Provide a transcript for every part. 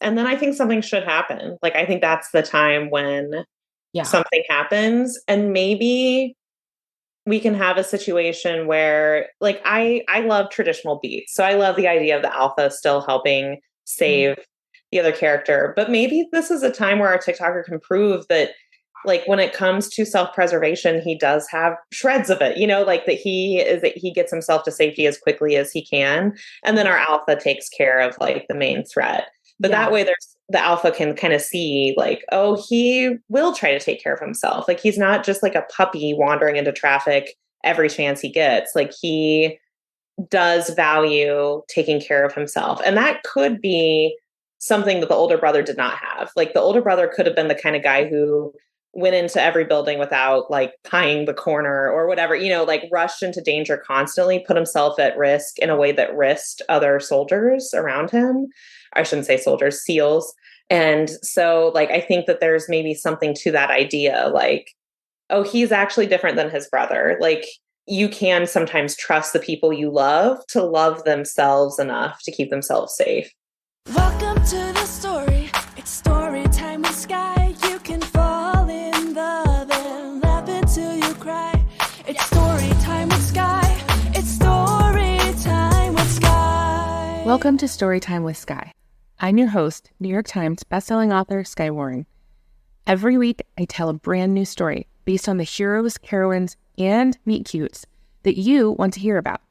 And then I think something should happen. Like, I think that's the time when Yeah. something happens. And maybe we can have a situation where, like, I love traditional beats. So I love the idea of the alpha still helping Mhm. save the other character. But maybe this is a time where our TikToker can prove that, like, when it comes to self-preservation, he does have shreds of it, like that he gets himself to safety as quickly as he can. And then our alpha takes care of like the main threat. But that Yeah. way the alpha can kind of see like, oh, he will try to take care of himself. Like, he's not just like a puppy wandering into traffic every chance he gets. Like, he does value taking care of himself. And that could be something that the older brother did not have. Like, the older brother could have been the kind of guy who went into every building without like tying the corner or whatever, like rushed into danger constantly, put himself at risk in a way that risked other soldiers around him. I shouldn't say soldiers, SEALs. And so, like, I think that there's maybe something to that idea, like, oh, he's actually different than his brother. Like, you can sometimes trust the people you love to love themselves enough to keep themselves safe. Welcome to the story. It's story time with Skye. You can fall in love and laugh until you cry. It's story time with Skye. It's story time with Skye. Welcome to Storytime with Skye. I'm your host, New York Times bestselling author Skye Warren. Every week, I tell a brand new story based on the heroes, heroines, and meet-cutes that you want to hear about.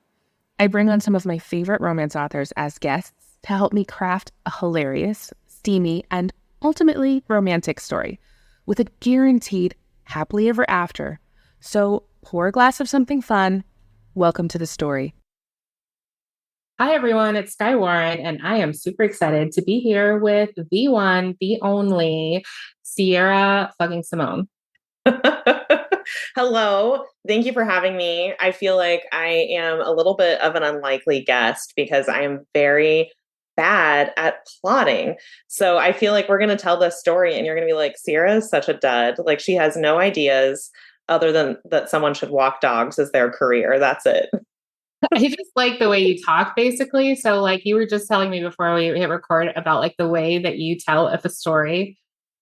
I bring on some of my favorite romance authors as guests to help me craft a hilarious, steamy, and ultimately romantic story with a guaranteed happily ever after. So pour a glass of something fun. Welcome to the story. Hi, everyone. It's Skye Warren, and I am super excited to be here with the one, the only Sierra fucking Simone. Hello. Thank you for having me. I feel like I am a little bit of an unlikely guest because I am very bad at plotting. So I feel like we're going to tell this story and you're going to be like, Sierra is such a dud. Like, she has no ideas other than that someone should walk dogs as their career. That's it. I just like the way you talk, basically. So, like, you were just telling me before we hit record about like the way that you tell if a story.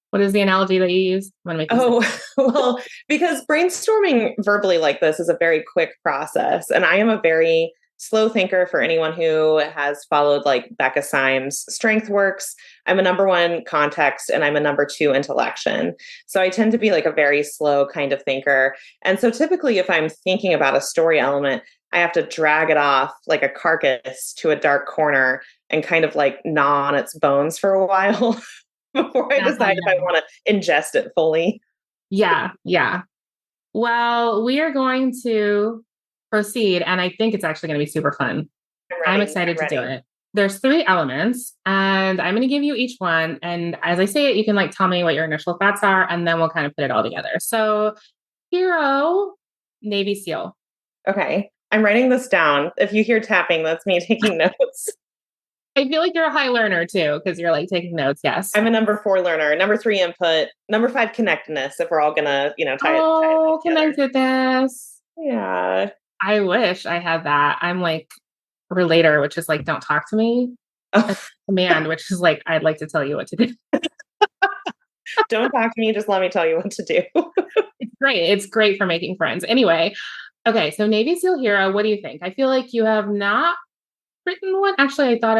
What is the analogy that you use? I want to make this Oh, well, because brainstorming verbally like this is a very quick process. And I am a very slow thinker for anyone who has followed like Becca Syme's Strength Works. I'm a number one context and I'm a number two intellection. So I tend to be like a very slow kind of thinker. And so typically if I'm thinking about a story element, I have to drag it off like a carcass to a dark corner and kind of like gnaw on its bones for a while before I decide if I want to ingest it fully. Yeah, yeah. Well, we are going to proceed, and I think it's actually going to be super fun. I'm excited to do it. There's 3 elements, and I'm going to give you each one. And as I say it, you can like tell me what your initial thoughts are, and then we'll kind of put it all together. So, hero, Navy SEAL. Okay. I'm writing this down. If you hear tapping, that's me taking notes. I feel like you're a high learner too, because you're like taking notes. Yes. I'm a number 4 learner, number 3 input, number 5 connectedness. If we're all gonna, tie it. Connectedness. Yeah. I wish I had that. I'm like relator, which is like, don't talk to me. Command, which is like, I'd like to tell you what to do. Don't talk to me. Just let me tell you what to do. It's great. It's great for making friends. Anyway. Okay. So Navy SEAL hero, what do you think? I feel like you have not written one. Actually, I thought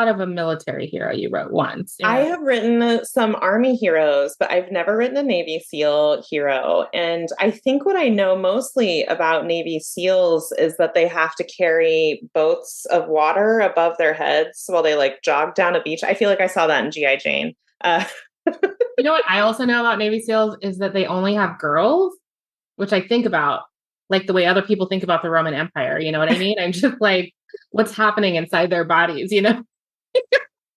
of a military hero you wrote once. I have written some Army heroes, but I've never written a Navy SEAL hero. And I think what I know mostly about Navy SEALs is that they have to carry boats of water above their heads while they like jog down a beach. I feel like I saw that in G.I. Jane. You know what I also know about Navy SEALs is that they only have girls, which I think about like the way other people think about the Roman Empire. You know what I mean? I'm just like, what's happening inside their bodies,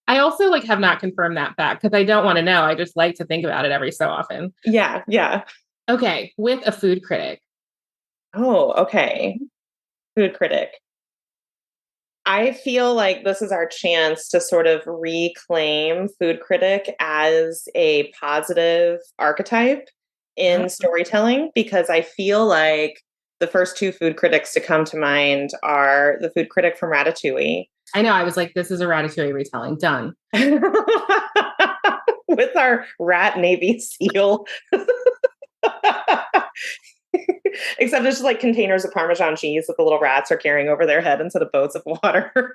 I also like have not confirmed that fact because I don't want to know. I just like to think about it every so often. Yeah. Yeah. Okay. With a food critic. Oh, okay. Food critic. I feel like this is our chance to sort of reclaim food critic as a positive archetype in storytelling, because I feel like the first 2 food critics to come to mind are the food critic from Ratatouille I know. I was like, this is a Ratatouille retelling. Done. With our rat Navy SEAL. Except it's just like containers of Parmesan cheese that the little rats are carrying over their head instead of boats of water.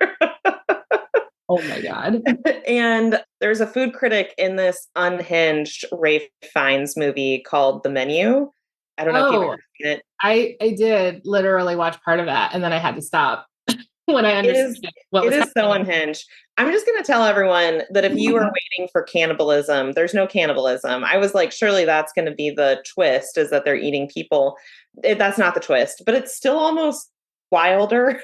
Oh my God. And there's a food critic in this unhinged Ralph Fiennes movie called The Menu. I don't know if you've ever seen it. I did literally watch part of that and then I had to stop when I understood it is so unhinged. I'm just going to tell everyone that if you are waiting for cannibalism, there's no cannibalism. I was like, surely that's going to be the twist, is that they're eating people. That's not the twist, but it's still almost wilder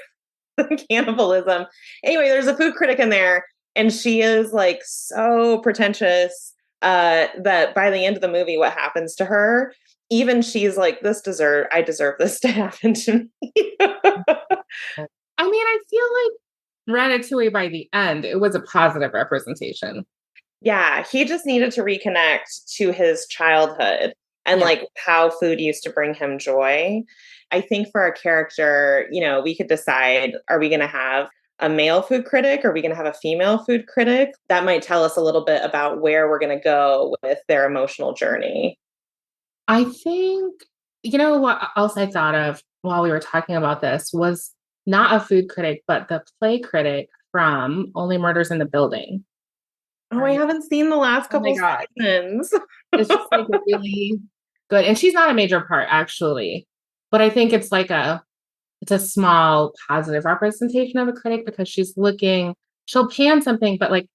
than cannibalism. Anyway, there's a food critic in there, and she is like so pretentious that by the end of the movie, what happens to her, even she's like, I deserve this to happen to me. I mean, I feel like Ratatouille by the end, it was a positive representation. Yeah, he just needed to reconnect to his childhood and like how food used to bring him joy. I think for our character, we could decide, are we going to have a male food critic? Or are we going to have a female food critic? That might tell us a little bit about where we're going to go with their emotional journey. I think, what else I thought of while we were talking about this was not a food critic, but the play critic from Only Murders in the Building. Oh, right? I haven't seen the last couple seasons. It's just like really good. And she's not a major part, actually. But I think it's like it's a small positive representation of a critic because she'll pan something, but like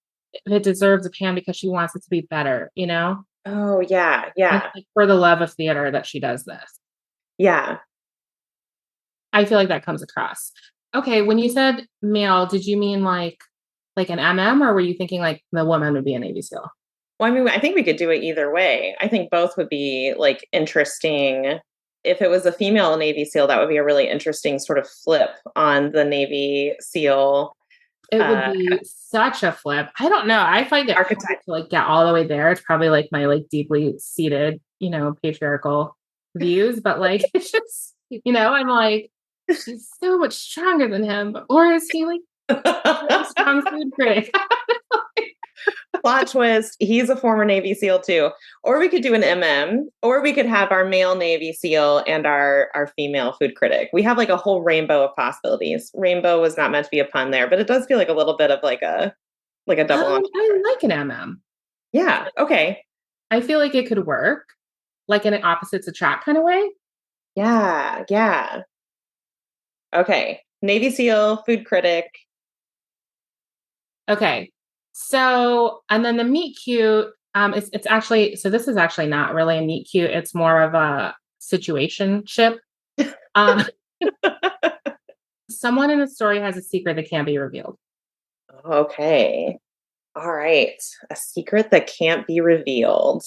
it deserves a pan because she wants it to be better, Oh, yeah. Yeah. Like for the love of theater that she does this. Yeah. I feel like that comes across. Okay. When you said male, did you mean like an MM, or were you thinking like the woman would be a Navy SEAL? Well, I mean, I think we could do it either way. I think both would be like interesting. If it was a female Navy SEAL, that would be a really interesting sort of flip on the Navy SEAL. It would be such a flip. I don't know. I find it hard to like get all the way there. It's probably like my like deeply seated, patriarchal views, but like it's just, I'm like, she's so much stronger than him. Or is he like a strong food critic? Plot twist, he's a former Navy SEAL too. Or we could do an MM, or we could have our male Navy SEAL and our female food critic. We have like a whole rainbow of possibilities. Rainbow was not meant to be a pun there, but it does feel like a little bit of like a double entendre. I like an MM. Yeah, okay. I feel like it could work, like in an opposites attract kind of way. Yeah, yeah. Okay, Navy SEAL, food critic. Okay. So, and then the meet cute, it's actually, so this is actually not really a meet cute. It's more of a situationship. Someone in the story has a secret that can't be revealed. Okay. All right. A secret that can't be revealed.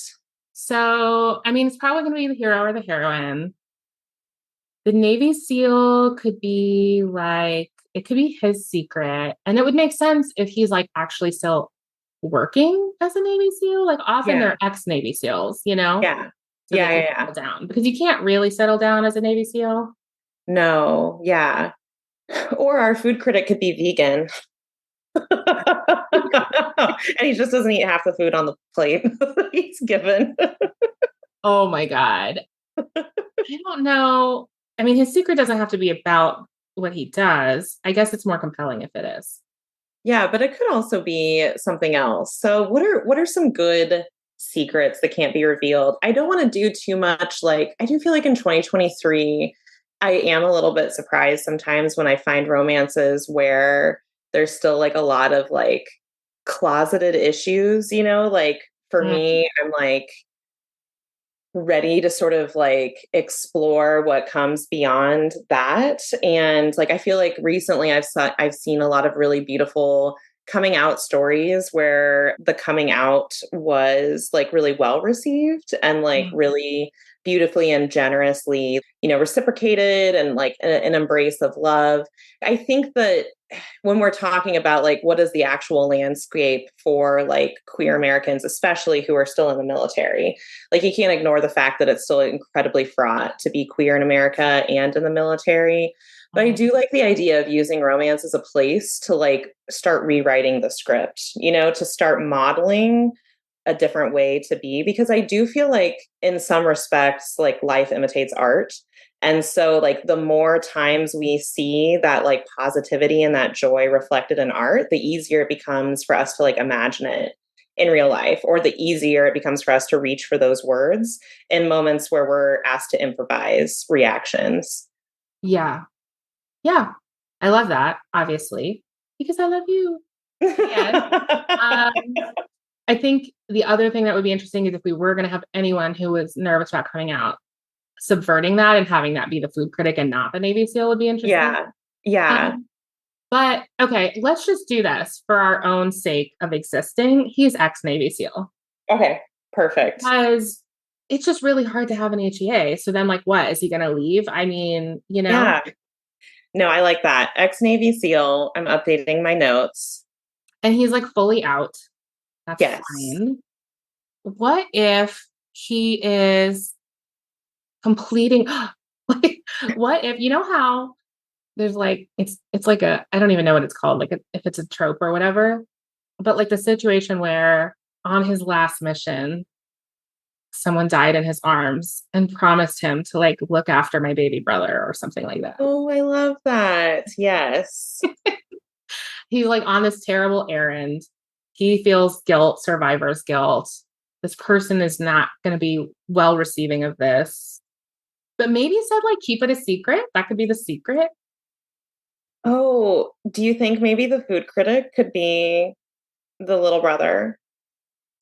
So, I mean, it's probably going to be the hero or the heroine. The Navy SEAL could be like, it could be his secret. And it would make sense if he's like actually still working as a Navy SEAL. Like often they're ex-Navy SEAls, Yeah. So settle down. Because you can't really settle down as a Navy SEAL. No. Yeah. Or our food critic could be vegan. And he just doesn't eat half the food on the plate he's given. Oh my God. I don't know. I mean, his secret doesn't have to be about what he does. I guess it's more compelling if it is. Yeah, but it could also be something else. So what are some good secrets that can't be revealed? I don't want to do too much. Like, I do feel like in 2023, I am a little bit surprised sometimes when I find romances where there's still like a lot of like closeted issues, like for me, I'm like ready to sort of like explore what comes beyond that. And like, I feel like recently I've seen a lot of really beautiful coming out stories where the coming out was like really well received and like really beautifully and generously, reciprocated and like an embrace of love. I think that when we're talking about like what is the actual landscape for like queer Americans, especially who are still in the military, like you can't ignore the fact that it's still incredibly fraught to be queer in America and in the military. But I do like the idea of using romance as a place to like start rewriting the script, to start modeling a different way to be, because I do feel like in some respects, like life imitates art. And so like the more times we see that like positivity and that joy reflected in art, the easier it becomes for us to like imagine it in real life, or the easier it becomes for us to reach for those words in moments where we're asked to improvise reactions. Yeah. Yeah. I love that, obviously, because I love you. And I think the other thing that would be interesting is if we were going to have anyone who was nervous about coming out, subverting that and having that be the food critic and not the Navy SEAL would be interesting. Yeah. Yeah. But okay, let's just do this for our own sake of existing. He's ex-Navy SEAL. Okay, perfect. Because it's just really hard to have an HEA. So then like, what, is he going to leave? I mean, Yeah. No, I like that. Ex-Navy SEAL. I'm updating my notes. And he's like fully out. That's yes. fine. What if he is completing what if, how there's like it's like I don't even know what it's called, like if it's a trope or whatever, but like the situation where on his last mission someone died in his arms and promised him to like look after my baby brother or something like that. Oh, I love that. Yes. He's like on this terrible errand. He feels guilt, survivor's guilt. This person is not going to be well receiving of this. But maybe said like keep it a secret. That could be the secret. Oh, do you think maybe the food critic could be the little brother?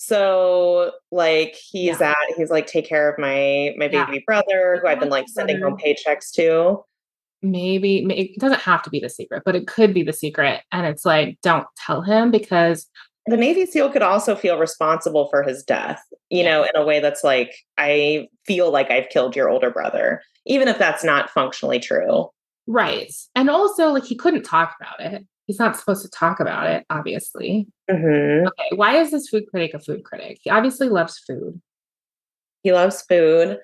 So like he's like, take care of my baby brother who I've been like sending home paychecks to. Maybe it doesn't have to be the secret, but it could be the secret. And it's like, don't tell him, because the Navy SEAL could also feel responsible for his death, in a way that's like, I feel like I've killed your older brother, even if that's not functionally true. Right. And also like he couldn't talk about it. He's not supposed to talk about it, obviously. Mm-hmm. Okay. Why is this food critic a food critic? He obviously loves food. He loves food.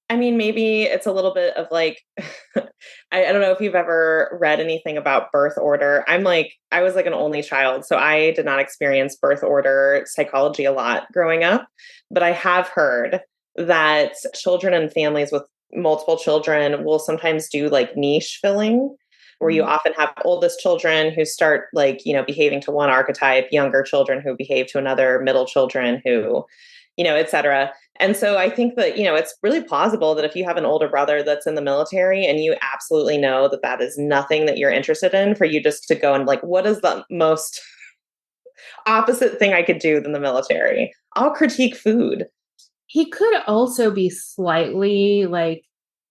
I mean, maybe it's a little bit of like, I don't know if you've ever read anything about birth order. I was like an only child, so I did not experience birth order psychology a lot growing up, but I have heard that children and families with multiple children will sometimes do like niche filling, where you often have oldest children who start like, behaving to one archetype, younger children who behave to another, middle children who, et cetera. And so I think that, it's really plausible that if you have an older brother that's in the military and you absolutely know that that is nothing that you're interested in, for you just to go and like, what is the most opposite thing I could do than the military? I'll critique food. He could also be slightly like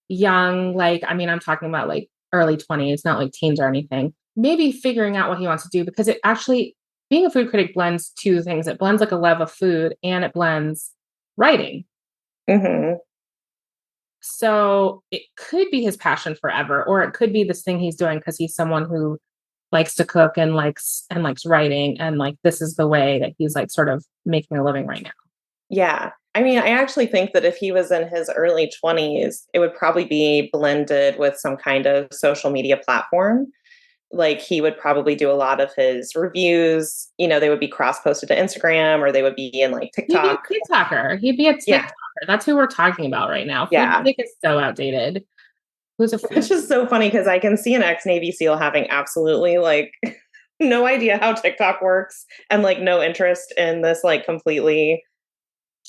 young, like, I mean, I'm talking about like early 20s, not like teens or anything, maybe figuring out what he wants to do, because it actually, being a food critic blends two things. It blends like a love of food and it blends writing. Mm-hmm. So it could be his passion forever, or it could be this thing he's doing because he's someone who likes to cook and likes writing, and like this is the way that he's like sort of making a living right now. Yeah. I mean, I actually think that if he was in his early 20s, it would probably be blended with some kind of social media platform. Like he would probably do a lot of his reviews, they would be cross-posted to Instagram, or they would be in like TikTok. He'd be a TikToker. He'd be a TikToker. Yeah. That's who we're talking about right now. Yeah. Food is so outdated. It's just so funny because I can see an ex-Navy SEAL having absolutely like no idea how TikTok works and like no interest in this like completely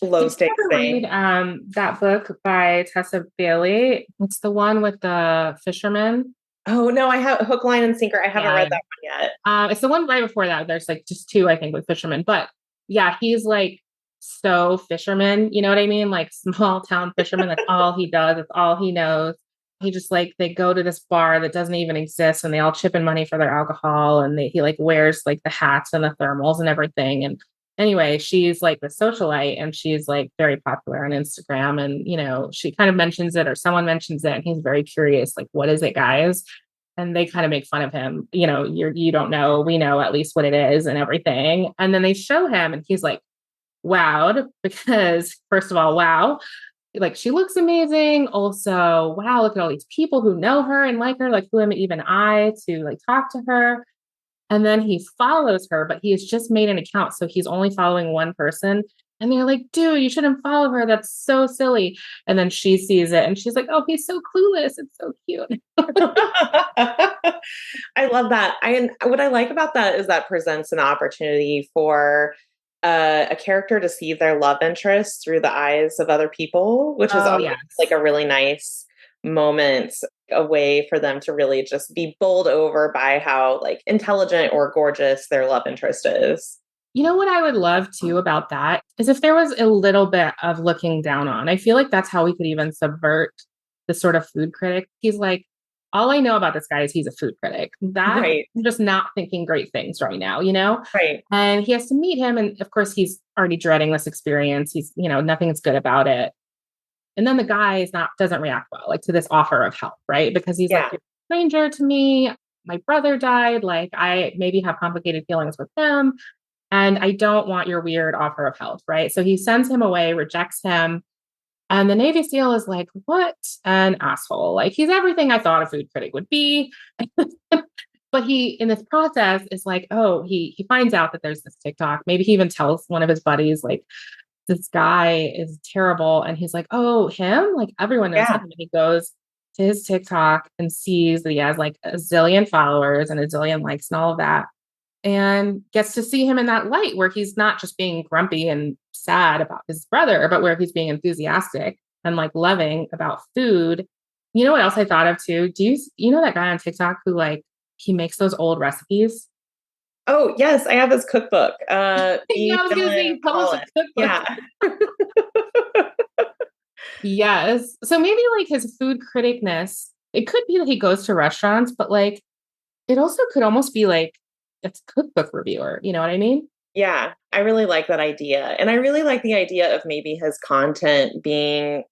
low stakes thing. Read, that book by Tessa Bailey. It's the one with the fisherman. Oh no, I have Hook, Line, and Sinker. I haven't read that one yet. It's the one right before that. There's like just two, I think, with fishermen. But yeah, he's like so fisherman. You know what I mean? Like small town fisherman. That's all he does. That's all he knows. He just like, they go to this bar that doesn't even exist, and they all chip in money for their alcohol, and he like wears like the hats and the thermals and everything. And anyway, she's like the socialite, and she's like very popular on Instagram, and she kind of mentions it, or someone mentions it, and he's very curious, like, what is it, guys? And they kind of make fun of him. You don't know, we know at least what it is and everything. And then they show him and he's like wowed, because first of all, wow, like, she looks amazing. Also, wow, look at all these people who know her and like her. Like, who am even I to like talk to her? And then he follows her, but he has just made an account. So he's only following one person. And they're like, dude, you shouldn't follow her. That's so silly. And then she sees it and she's like, oh, he's so clueless. It's so cute. I love that. What I like about that is that presents an opportunity for a character to see their love interest through the eyes of other people, which is always like a really nice moment, a way for them to really just be bowled over by how like intelligent or gorgeous their love interest is. You know what I would love too about that is if there was a little bit of looking down on. I feel like that's how we could even subvert the sort of food critic. He's like, all I know about this guy is he's a food critic. That Right. I'm just not thinking great things right now, you know? Right. And he has to meet him. And of course, he's already dreading this experience. He's, you know, nothing's good about it. And then the guy doesn't react well, like to this offer of help, right? Because he's like, you're a stranger to me. My brother died. Like, I maybe have complicated feelings with him. And I don't want your weird offer of help, right? So he sends him away, rejects him. And the Navy SEAL is like, what an asshole. Like, he's everything I thought a food critic would be. But he, in this process, is like, oh, he finds out that there's this TikTok. Maybe he even tells one of his buddies, like, this guy is terrible. And he's like, oh, him? Like, everyone knows him. And he goes to his TikTok and sees that he has like a zillion followers and a zillion likes and all of that. And gets to see him in that light where he's not just being grumpy and sad about his brother, but where he's being enthusiastic and like loving about food. You know what else I thought of too? You know that guy on TikTok who like, he makes those old recipes? Oh, yes. I have his cookbook. Yeah, I was going to say, published a cookbook. Yeah. Yes. So maybe like his food criticness, it could be that he goes to restaurants, but like, it also could almost be like, it's a cookbook reviewer. You know what I mean? Yeah, I really like that idea. And I really like the idea of maybe his content being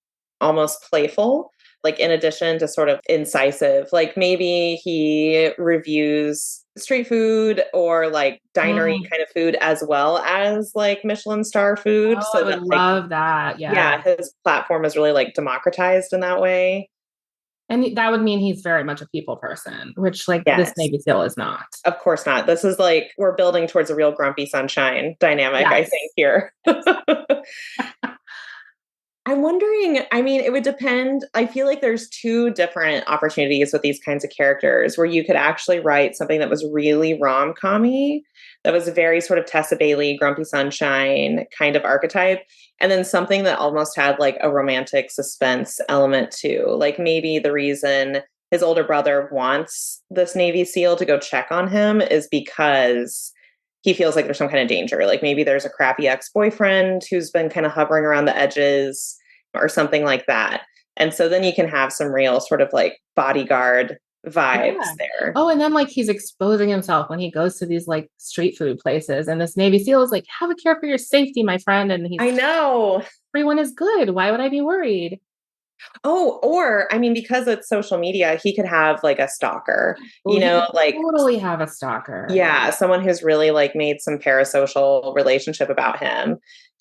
almost playful, like in addition to sort of incisive. Like maybe he reviews street food or like dinery kind of food as well as like Michelin star food. Oh, I would love that. Yeah, his platform is really like democratized in that way. And that would mean he's very much a people person, which like this Navy SEAL is not. Of course not. This is like, we're building towards a real grumpy sunshine dynamic, I think, here. I'm wondering, I mean, it would depend. I feel like there's two different opportunities with these kinds of characters where you could actually write something that was really rom-com-y, that was a very sort of Tessa Bailey, Grumpy Sunshine kind of archetype, and then something that almost had like a romantic suspense element too. Like maybe the reason his older brother wants this Navy SEAL to go check on him is because he feels like there's some kind of danger. Like maybe there's a crappy ex-boyfriend who's been kind of hovering around the edges or something like that. And so then you can have some real sort of like bodyguard vibes there. Oh, and then like he's exposing himself when he goes to these like street food places. And this Navy SEAL is like, have a care for your safety, my friend. And he's I know. Everyone is good. Why would I be worried? Oh, or I mean, because it's social media, he could have like a stalker, you know, like totally have a stalker. Yeah. Someone who's really like made some parasocial relationship about him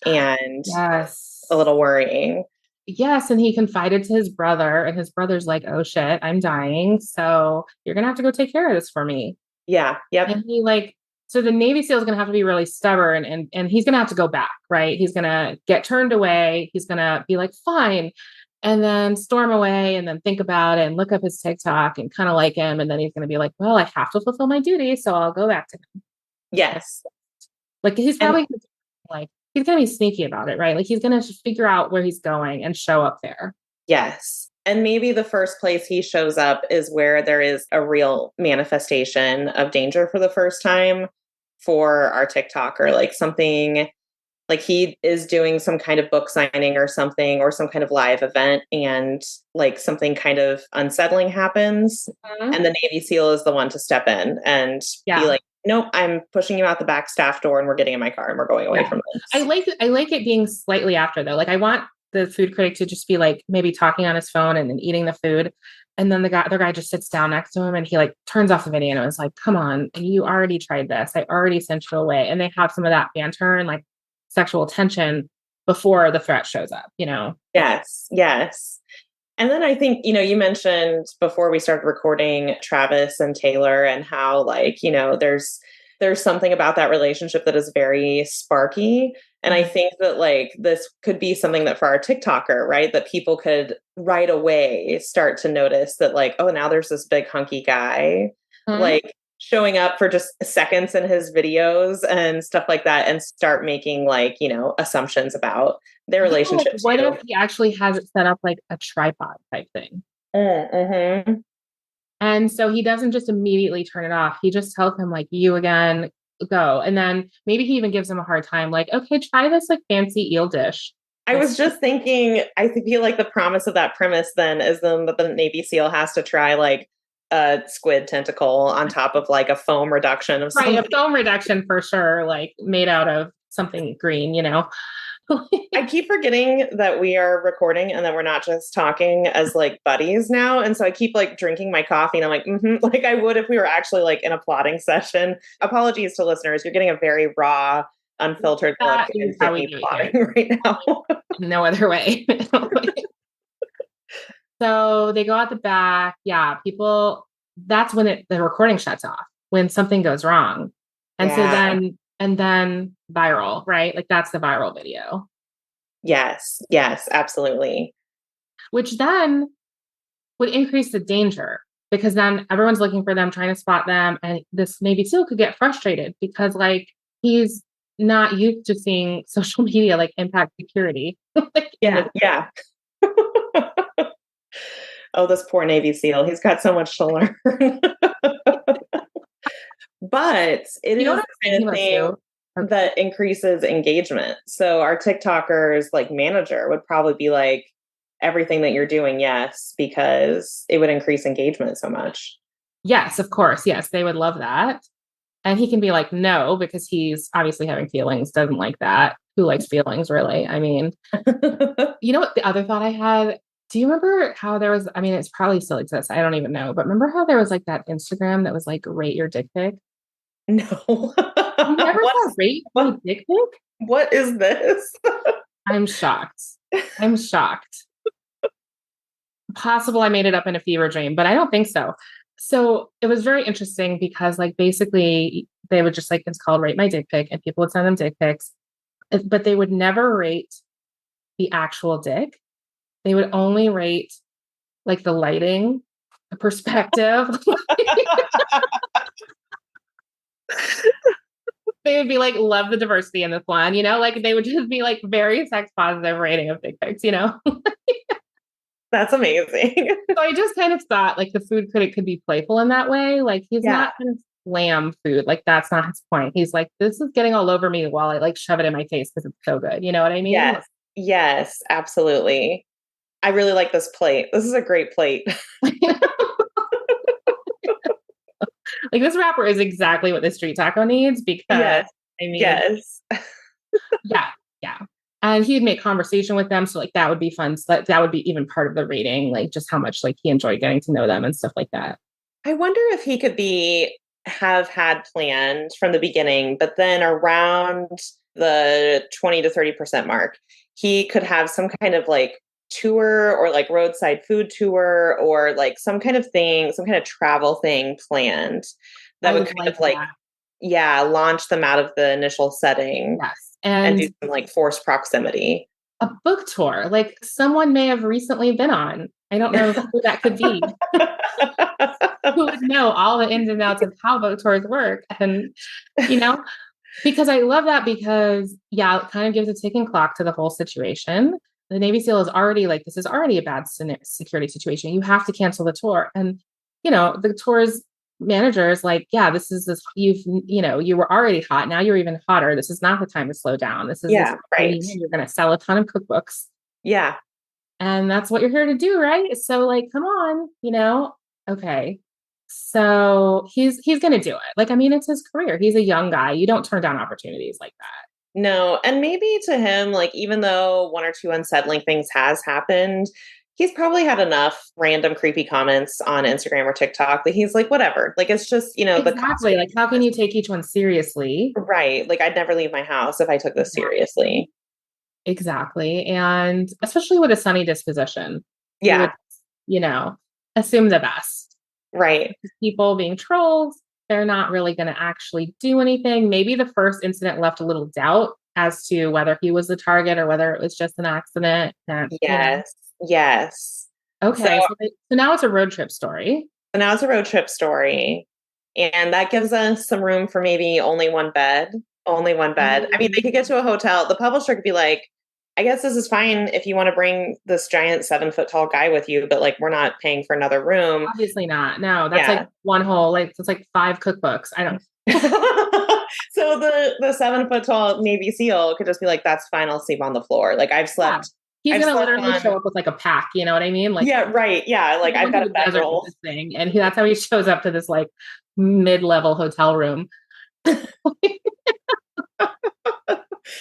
and a little worrying. Yes. And he confided to his brother and his brother's like, oh shit, I'm dying. So you're going to have to go take care of this for me. Yeah. Yep. And he like, so the Navy SEAL is going to have to be really stubborn and he's going to have to go back, right? He's going to get turned away. He's going to be like, fine. And then storm away and then think about it and look up his TikTok and kind of like him. And then he's going to be like, well, I have to fulfill my duty. So I'll go back to him. Yes. Like he's probably like, he's going to be sneaky about it, right? Like he's going to figure out where he's going and show up there. Yes. And maybe the first place he shows up is where there is a real manifestation of danger for the first time for our TikToker, like something like he is doing some kind of book signing or something, or some kind of live event, and like something kind of unsettling happens. Mm-hmm. And the Navy SEAL is the one to step in and be like, nope, I'm pushing you out the back staff door and we're getting in my car and we're going away from this. I like it being slightly after though. Like I want the food critic to just be like maybe talking on his phone and then eating the food. And then the other guy just sits down next to him and he like turns off the video and it's like, come on, you already tried this. I already sent you away. And they have some of that banter and like sexual tension. before the threat shows up, you know? Yes. Yes. And then I think, you mentioned before we started recording Travis and Taylor and how like, there's something about that relationship that is very sparky. And I think that like this could be something that for our TikToker, right, that people could right away start to notice that like, oh, now there's this big hunky guy like showing up for just seconds in his videos and stuff like that, and start making like, assumptions about their relationship. What if he actually has it set up like a tripod type thing? Mm-hmm. And so he doesn't just immediately turn it off. He just tells him like, you again, go. And then maybe he even gives him a hard time. Like, okay, try this like fancy eel dish. I was just thinking, I feel like the promise of that premise then is then that the Navy SEAL has to try like a squid tentacle on top of like a foam reduction of something. Right, a foam reduction for sure, like made out of something green, I keep forgetting that we are recording and that we're not just talking as like buddies now. And so I keep like drinking my coffee and I'm like, like I would if we were actually like in a plotting session. Apologies to listeners. You're getting a very raw, unfiltered look into me plotting right now. No other way. So they go out the back. Yeah, people, that's when the recording shuts off, when something goes wrong. And so then viral, right? Like that's the viral video. Yes, absolutely. Which then would increase the danger because then everyone's looking for them, trying to spot them. And this Navy SEAL could get frustrated because like he's not used to seeing social media like impact security. Yeah. Oh, this poor Navy SEAL. He's got so much to learn. But it is the kind of thing that increases engagement. So our TikTokers, like manager, would probably be like, everything that you're doing, yes, because it would increase engagement so much. Yes, of course. Yes, they would love that. And he can be like, no, because he's obviously having feelings, doesn't like that. Who likes feelings, really? I mean, you know what? The other thought I had, do you remember how there was, I mean, it's probably still exists. I don't even know. But remember how there was like that Instagram that was like, rate your dick pic? No. You never saw rate my dick pic? What is this? I'm shocked. Possible I made it up in a fever dream, but I don't think so. So it was very interesting because like basically they would just like, it's called Rate My Dick Pic, and people would send them dick pics, but they would never rate the actual dick. They would only rate like the lighting, the perspective. They would be like, love the diversity in this one, like they would just be like very sex positive rating of dick pics, That's amazing. So I just kind of thought like the food critic could be playful in that way. Like he's not kind of lamb food. Like that's not his point. He's like, this is getting all over me while I like shove it in my face because it's so good. You know what I mean? Yes, absolutely. I really like this plate. This is a great plate. Like this wrapper is exactly what the street taco needs because yeah. And he'd make conversation with them. So like that would be fun. So that would be even part of the rating, like just how much like he enjoyed getting to know them and stuff like that. I wonder if he could have had planned from the beginning, but then around the 20 to 30% mark, he could have some kind of like tour or like roadside food tour or like some kind of thing, some kind of travel thing planned that would kind of like, launch them out of the initial setting. Yes. And do some like forced proximity. A book tour, like someone may have recently been on. I don't know who that could be. Who would know all the ins and outs of how book tours work. And, because I love that because, it kind of gives a ticking clock to the whole situation. The Navy SEAL is already like, this is already a bad security situation. You have to cancel the tour. And, the tour's manager is like, you were already hot. Now you're even hotter. This is not the time to slow down. This is right. You're going to sell a ton of cookbooks. Yeah. And that's what you're here to do, right? So like, come on, okay. So he's going to do it. Like, I mean, it's his career. He's a young guy. You don't turn down opportunities like that. No. And maybe to him, like, even though one or two unsettling things has happened, he's probably had enough random creepy comments on Instagram or TikTok that he's like, whatever. Like, it's just, exactly. Like, how can you take each one seriously? Right. Like, I'd never leave my house if I took this seriously. Exactly. And especially with a sunny disposition, you would, Yeah, you know, assume the best. right. People being trolls, they're not really going to actually do anything. Maybe the first incident left a little doubt as to whether he was the target or whether it was just an accident. Yes. Yes. So Okay. So now it's a road trip story. now it's a road trip story. And that gives us some room for maybe only one bed. Only one bed. I mean, they could get to a hotel. The publisher could be like, I guess this is fine if you want to bring this giant 7 foot tall guy with you, but like we're not paying for another room. Obviously not. No, that's Yeah. like one whole, like, it's like 5 cookbooks. I don't. So the 7 foot tall Navy SEAL could just be like, that's fine, I'll sleep on the floor. Like I've slept. He's I've gonna slept literally on- show up with like a pack, you know what I mean? Like, yeah, right. Yeah. Like I've got a bedroll. this thing, and that's how he shows up to this like mid-level hotel room.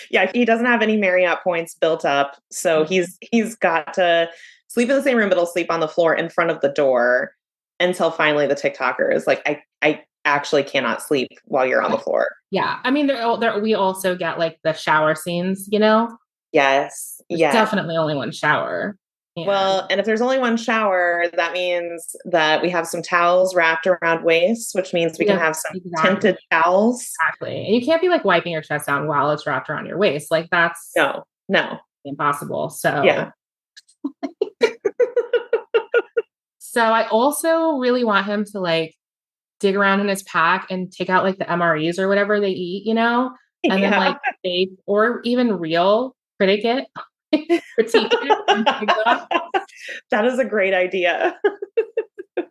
Yeah, he doesn't have any Marriott points built up. So he's got to sleep in the same room, but he'll sleep on the floor in front of the door until finally the TikToker is like, I actually cannot sleep while you're on the floor. Yeah. I mean, we also get like the shower scenes, you know? Yes. Yeah. Definitely only one shower. Yeah. Well, and if there's only one shower, that means that we have some towels wrapped around waist, which means we can have some tinted towels. Exactly. And you can't be like wiping your chest down while it's wrapped around your waist. Like that's no impossible. So yeah. So I also really want him to like dig around in his pack and take out like the MREs or whatever they eat, you know, and then like fake or even real critique it. That is a great idea.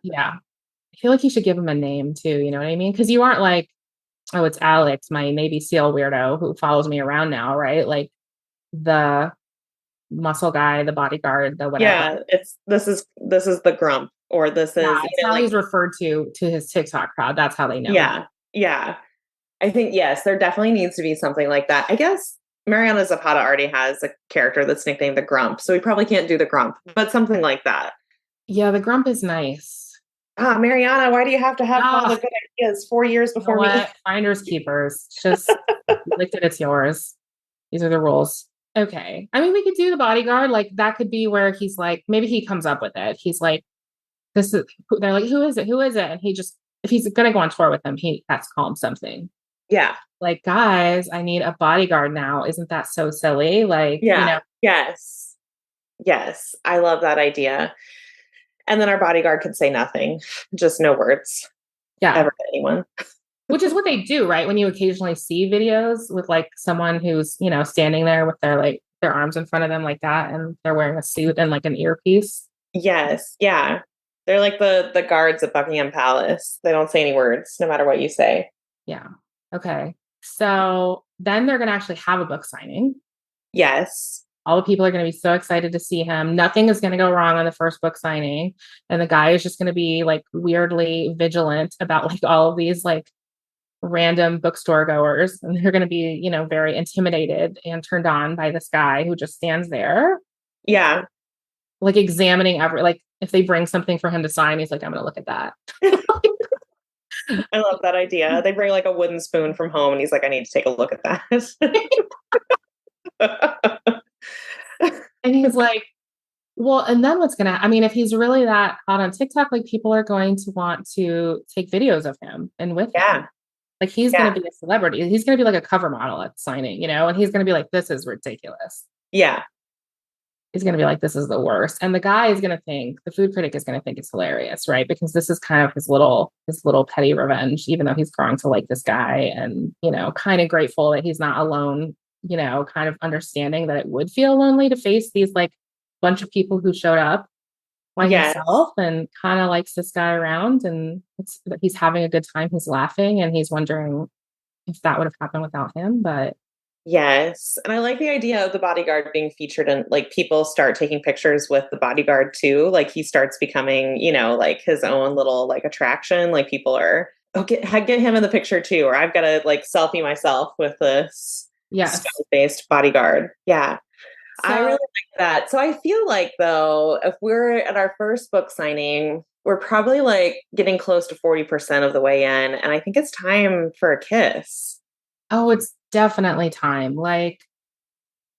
Yeah. I feel like you should give him a name too. You know what I mean? Because you aren't like, oh, it's Alex, my Navy SEAL weirdo who follows me around now, right? Like the muscle guy, the bodyguard, the whatever. Yeah, this is the grump, or this is how he's referred to his TikTok crowd. That's how they know. Yeah. Yeah. I think yes, there definitely needs to be something like that. I guess Mariana Zapata already has a character that's nicknamed the Grump, so we probably can't do the Grump, but something like that. Yeah, the Grump is nice. Mariana, why do you have to have all the good ideas 4 years before me? Finders keepers. Just licked it, it's yours. These are the rules. Okay. I mean, we could do the bodyguard. Like that could be where he's like, maybe he comes up with it. He's like, this is, they're like, who is it? Who is it? And he just, if he's going to go on tour with them, he has to call him something. Yeah. Like, guys, I need a bodyguard now. Isn't that so silly? Like, yeah. You know. Yes. Yes. I love that idea. And then our bodyguard could say nothing, just no words. Yeah. Ever to anyone. Which is what they do, right? When you occasionally see videos with like someone who's, you know, standing there with their arms in front of them like that, and they're wearing a suit and like an earpiece. Yes. Yeah. They're like the guards at Buckingham Palace. They don't say any words, no matter what you say. Yeah. Okay. So then they're going to actually have a book signing. Yes. All the people are going to be so excited to see him. Nothing is going to go wrong on the first book signing. And the guy is just going to be like weirdly vigilant about like all of these like random bookstore goers. And they're going to be, you know, very intimidated and turned on by this guy who just stands there. Yeah. Like examining like if they bring something for him to sign, he's like, I'm going to look at that. I love that idea. They bring like a wooden spoon from home and he's like, I need to take a look at that. And he's like, well, and then I mean, if he's really that hot on TikTok, like people are going to want to take videos of him and with him. Like he's going to be a celebrity. He's going to be like a cover model at signing, you know, and he's going to be like, this is ridiculous. Yeah. He's going to be like, this is the worst. And the guy is going to think, the food critic is going to think it's hilarious, right? Because this is kind of his little petty revenge, even though he's growing to like this guy and, you know, kind of grateful that he's not alone, you know, kind of understanding that it would feel lonely to face these like bunch of people who showed up by himself, and kind of likes this guy around, and he's having a good time. He's laughing and he's wondering if that would have happened without him. But yes. And I like the idea of the bodyguard being featured, and like people start taking pictures with the bodyguard too. Like he starts becoming, you know, like his own little like attraction. Like people are, get him in the picture too. Or I've got to like selfie myself with this stone-faced bodyguard. Yeah. So, I really like that. So I feel like though, if we're at our first book signing, we're probably like getting close to 40% of the way in. And I think it's time for a kiss. Oh, it's definitely time. Like,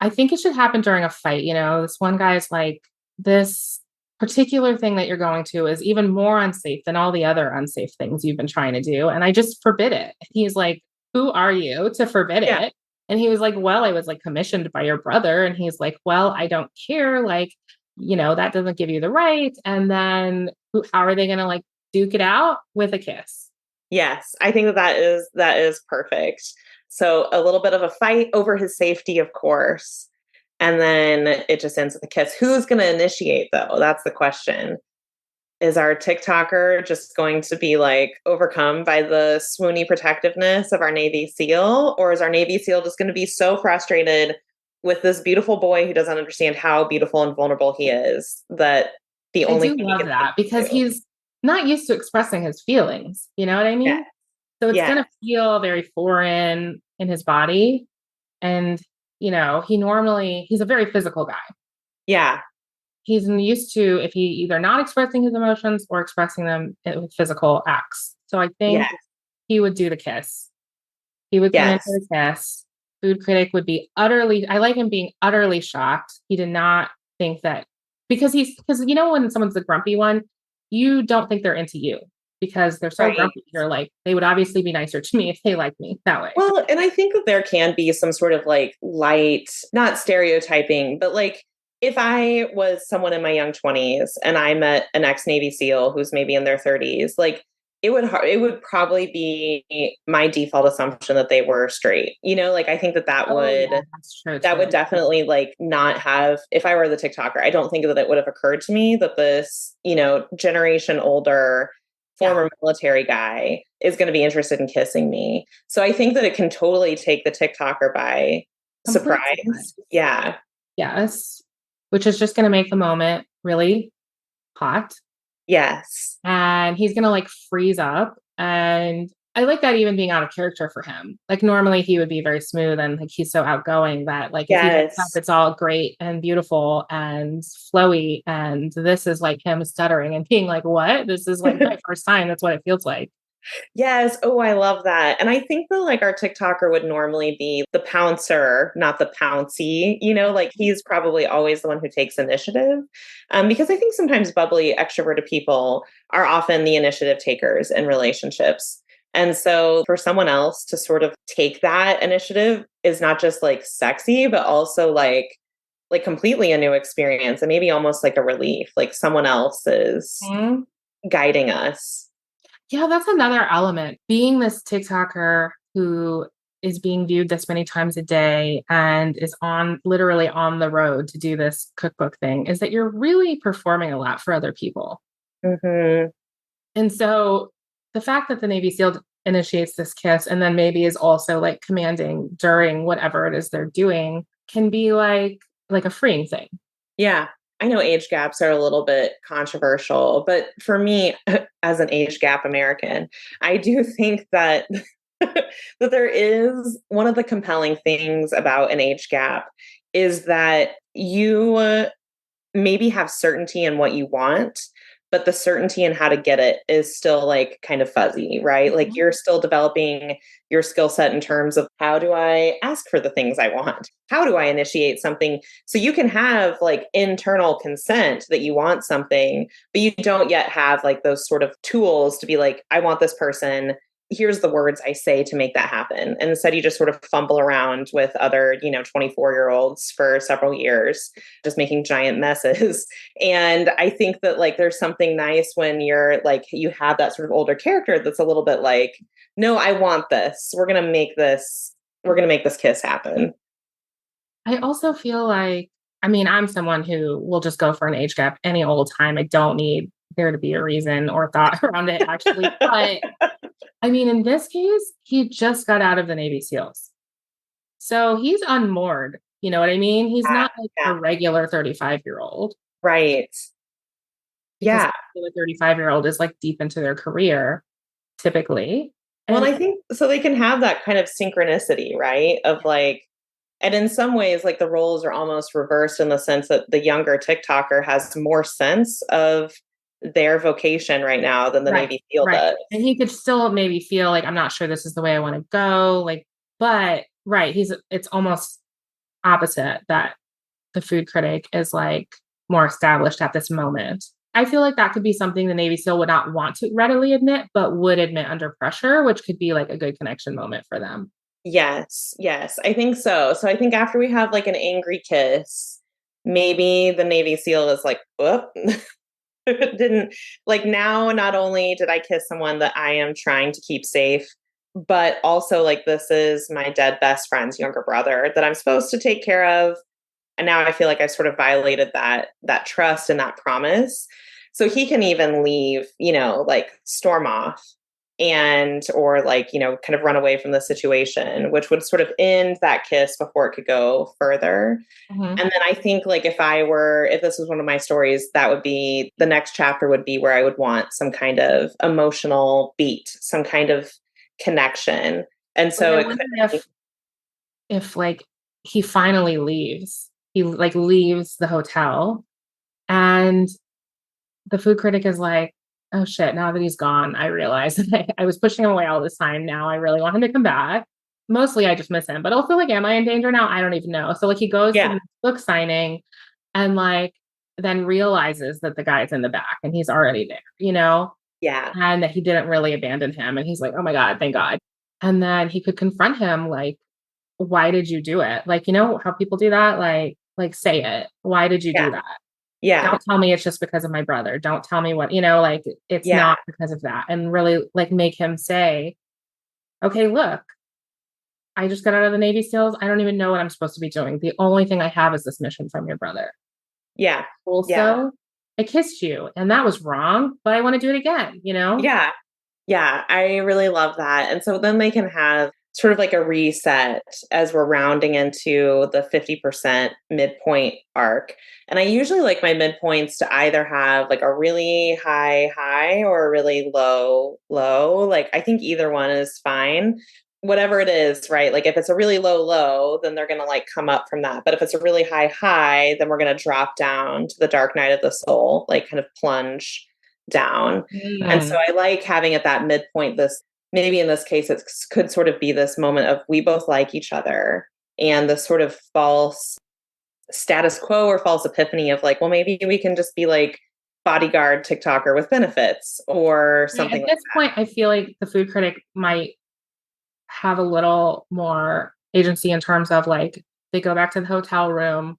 I think it should happen during a fight. This one guy's like, this particular thing that you're going to is even more unsafe than all the other unsafe things you've been trying to do. And I just forbid it. He's like, who are you to forbid it? And he was like, well, I was like commissioned by your brother. And he's like, well, I don't care. Like, that doesn't give you the right. And then how are they going to like duke it out with a kiss? Yes, I think that is perfect. So a little bit of a fight over his safety, of course. And then it just ends with a kiss. Who's going to initiate, though? That's the question. Is our TikToker just going to be like overcome by the swoony protectiveness of our Navy SEAL? Or is our Navy SEAL just going to be so frustrated with this beautiful boy who doesn't understand how beautiful and vulnerable he is that the only I do thing love that because he's not used to expressing his feelings. You know what I mean? Yeah. So it's going to feel very foreign in his body. And, he's a very physical guy. Yeah. He's used to if he either not expressing his emotions or expressing them with physical acts. So I think he would do the kiss. He would come in for the kiss. Food critic would be I like him being utterly shocked. He did not think that because when someone's the grumpy one, you don't think they're into you because they're so grumpy. You're like, they would obviously be nicer to me if they liked me that way. Well, and I think that there can be some sort of like light, not stereotyping, but like if I was someone in my young 20s and I met an ex-Navy SEAL who's maybe in their 30s, like it would probably be my default assumption that they were straight. Like I think that would definitely like not have, if I were the TikToker, I don't think that it would have occurred to me that this, generation older former military guy is going to be interested in kissing me. So I think that it can totally take the TikToker by surprise. Yeah. Yes. Which is just going to make the moment really hot. Yes. And he's going to like freeze up. And I like that even being out of character for him. Like normally he would be very smooth and like he's so outgoing that like if he gets up, it's all great and beautiful and flowy. And this is like him stuttering and being like, what? This is like my first time. That's what it feels like. Yes. Oh, I love that. And I think that like our TikToker would normally be the pouncer, not the pouncy, like he's probably always the one who takes initiative. Because I think sometimes bubbly, extroverted people are often the initiative takers in relationships. And so for someone else to sort of take that initiative is not just like sexy, but also like completely a new experience and maybe almost like a relief, like someone else is guiding us. Yeah, that's another element. Being this TikToker who is being viewed this many times a day and is literally on the road to do this cookbook thing is that you're really performing a lot for other people. Mm-hmm. And so the fact that the Navy SEAL initiates this kiss and then maybe is also like commanding during whatever it is they're doing can be like a freeing thing. Yeah. I know age gaps are a little bit controversial, but for me, as an age gap American, I do think that that there is one of the compelling things about an age gap is that you maybe have certainty in what you want, but the certainty in how to get it is still like kind of fuzzy, right? Like you're still developing your skill set in terms of how do I ask for the things I want? How do I initiate something? So you can have like internal consent that you want something, but you don't yet have like those sort of tools to be like, I want this person. Here's the words I say to make that happen. And instead you just sort of fumble around with other, 24-year-olds for several years, just making giant messes. And I think that like, there's something nice when you're like, you have that sort of older character that's a little bit like, no, I want this. We're going to make this kiss happen. I also feel like, I'm someone who will just go for an age gap any old time. I don't need there to be a reason or thought around it actually. But in this case, he just got out of the Navy SEALs. So he's unmoored. You know what I mean? He's not like a regular 35-year-old. Right. Because a 35-year-old is like deep into their career, typically. Well, I think so they can have that kind of synchronicity, right? Of like, and in some ways, like the roles are almost reversed in the sense that the younger TikToker has more sense of their vocation right now than the Navy SEAL does. And he could still maybe feel like, I'm not sure this is the way I want to go. Like, but it's almost opposite, that the food critic is like more established at this moment. I feel like that could be something the Navy SEAL would not want to readily admit, but would admit under pressure, which could be like a good connection moment for them. Yes, yes, I think so. So I think after we have like an angry kiss, maybe the Navy SEAL is like, whoop, didn't like now, not only did I kiss someone that I am trying to keep safe, but also like this is my dead best friend's younger brother that I'm supposed to take care of. And now I feel like I've sort of violated that trust and that promise. So he can even leave, like storm off and or like, kind of run away from the situation, which would sort of end that kiss before it could go further. Mhm. And then I think like if this was one of my stories, that would be the next chapter would be where I would want some kind of emotional beat, some kind of connection. And so it could if like he finally leaves, he like leaves the hotel and the food critic is like, oh shit, now that he's gone, I realize that I was pushing him away all this time. Now I really want him to come back. Mostly I just miss him, but I'll feel like, am I in danger now? I don't even know. So like he goes to yeah, the book signing and like then realizes that the guy's in the back and he's already there, yeah, and that he didn't really abandon him. And he's like, oh my God, thank God. And then he could confront him like, why did you do it? Like, how people do that? Like say it. Why did you yeah, do that? yeah, Don't tell me it's just because of my brother. Don't tell me like it's yeah, not because of that. And really like make him say, okay, look, I just got out of the Navy SEALs. I don't even know what I'm supposed to be doing. The only thing I have is this mission from your brother. yeah, yeah, Also, I kissed you and that was wrong, but I want to do it again, yeah. Yeah, I really love that. And so then they can have sort of like a reset as we're rounding into the 50% midpoint arc. And I usually like my midpoints to either have like a really high high or a really low low. Like I think either one is fine. Whatever it is, right? Like if it's a really low low, then they're going to like come up from that. But if it's a really high high, then we're going to drop down to the dark night of the soul, like kind of plunge down. And so Mm. I like having at that midpoint this, maybe in this case, it could sort of be this moment of we both like each other and the sort of false status quo or false epiphany of like, well, maybe we can just be like bodyguard TikToker with benefits or Right, something at like this point, I feel like the food critic might have a little more agency in terms of like they go back to the hotel room.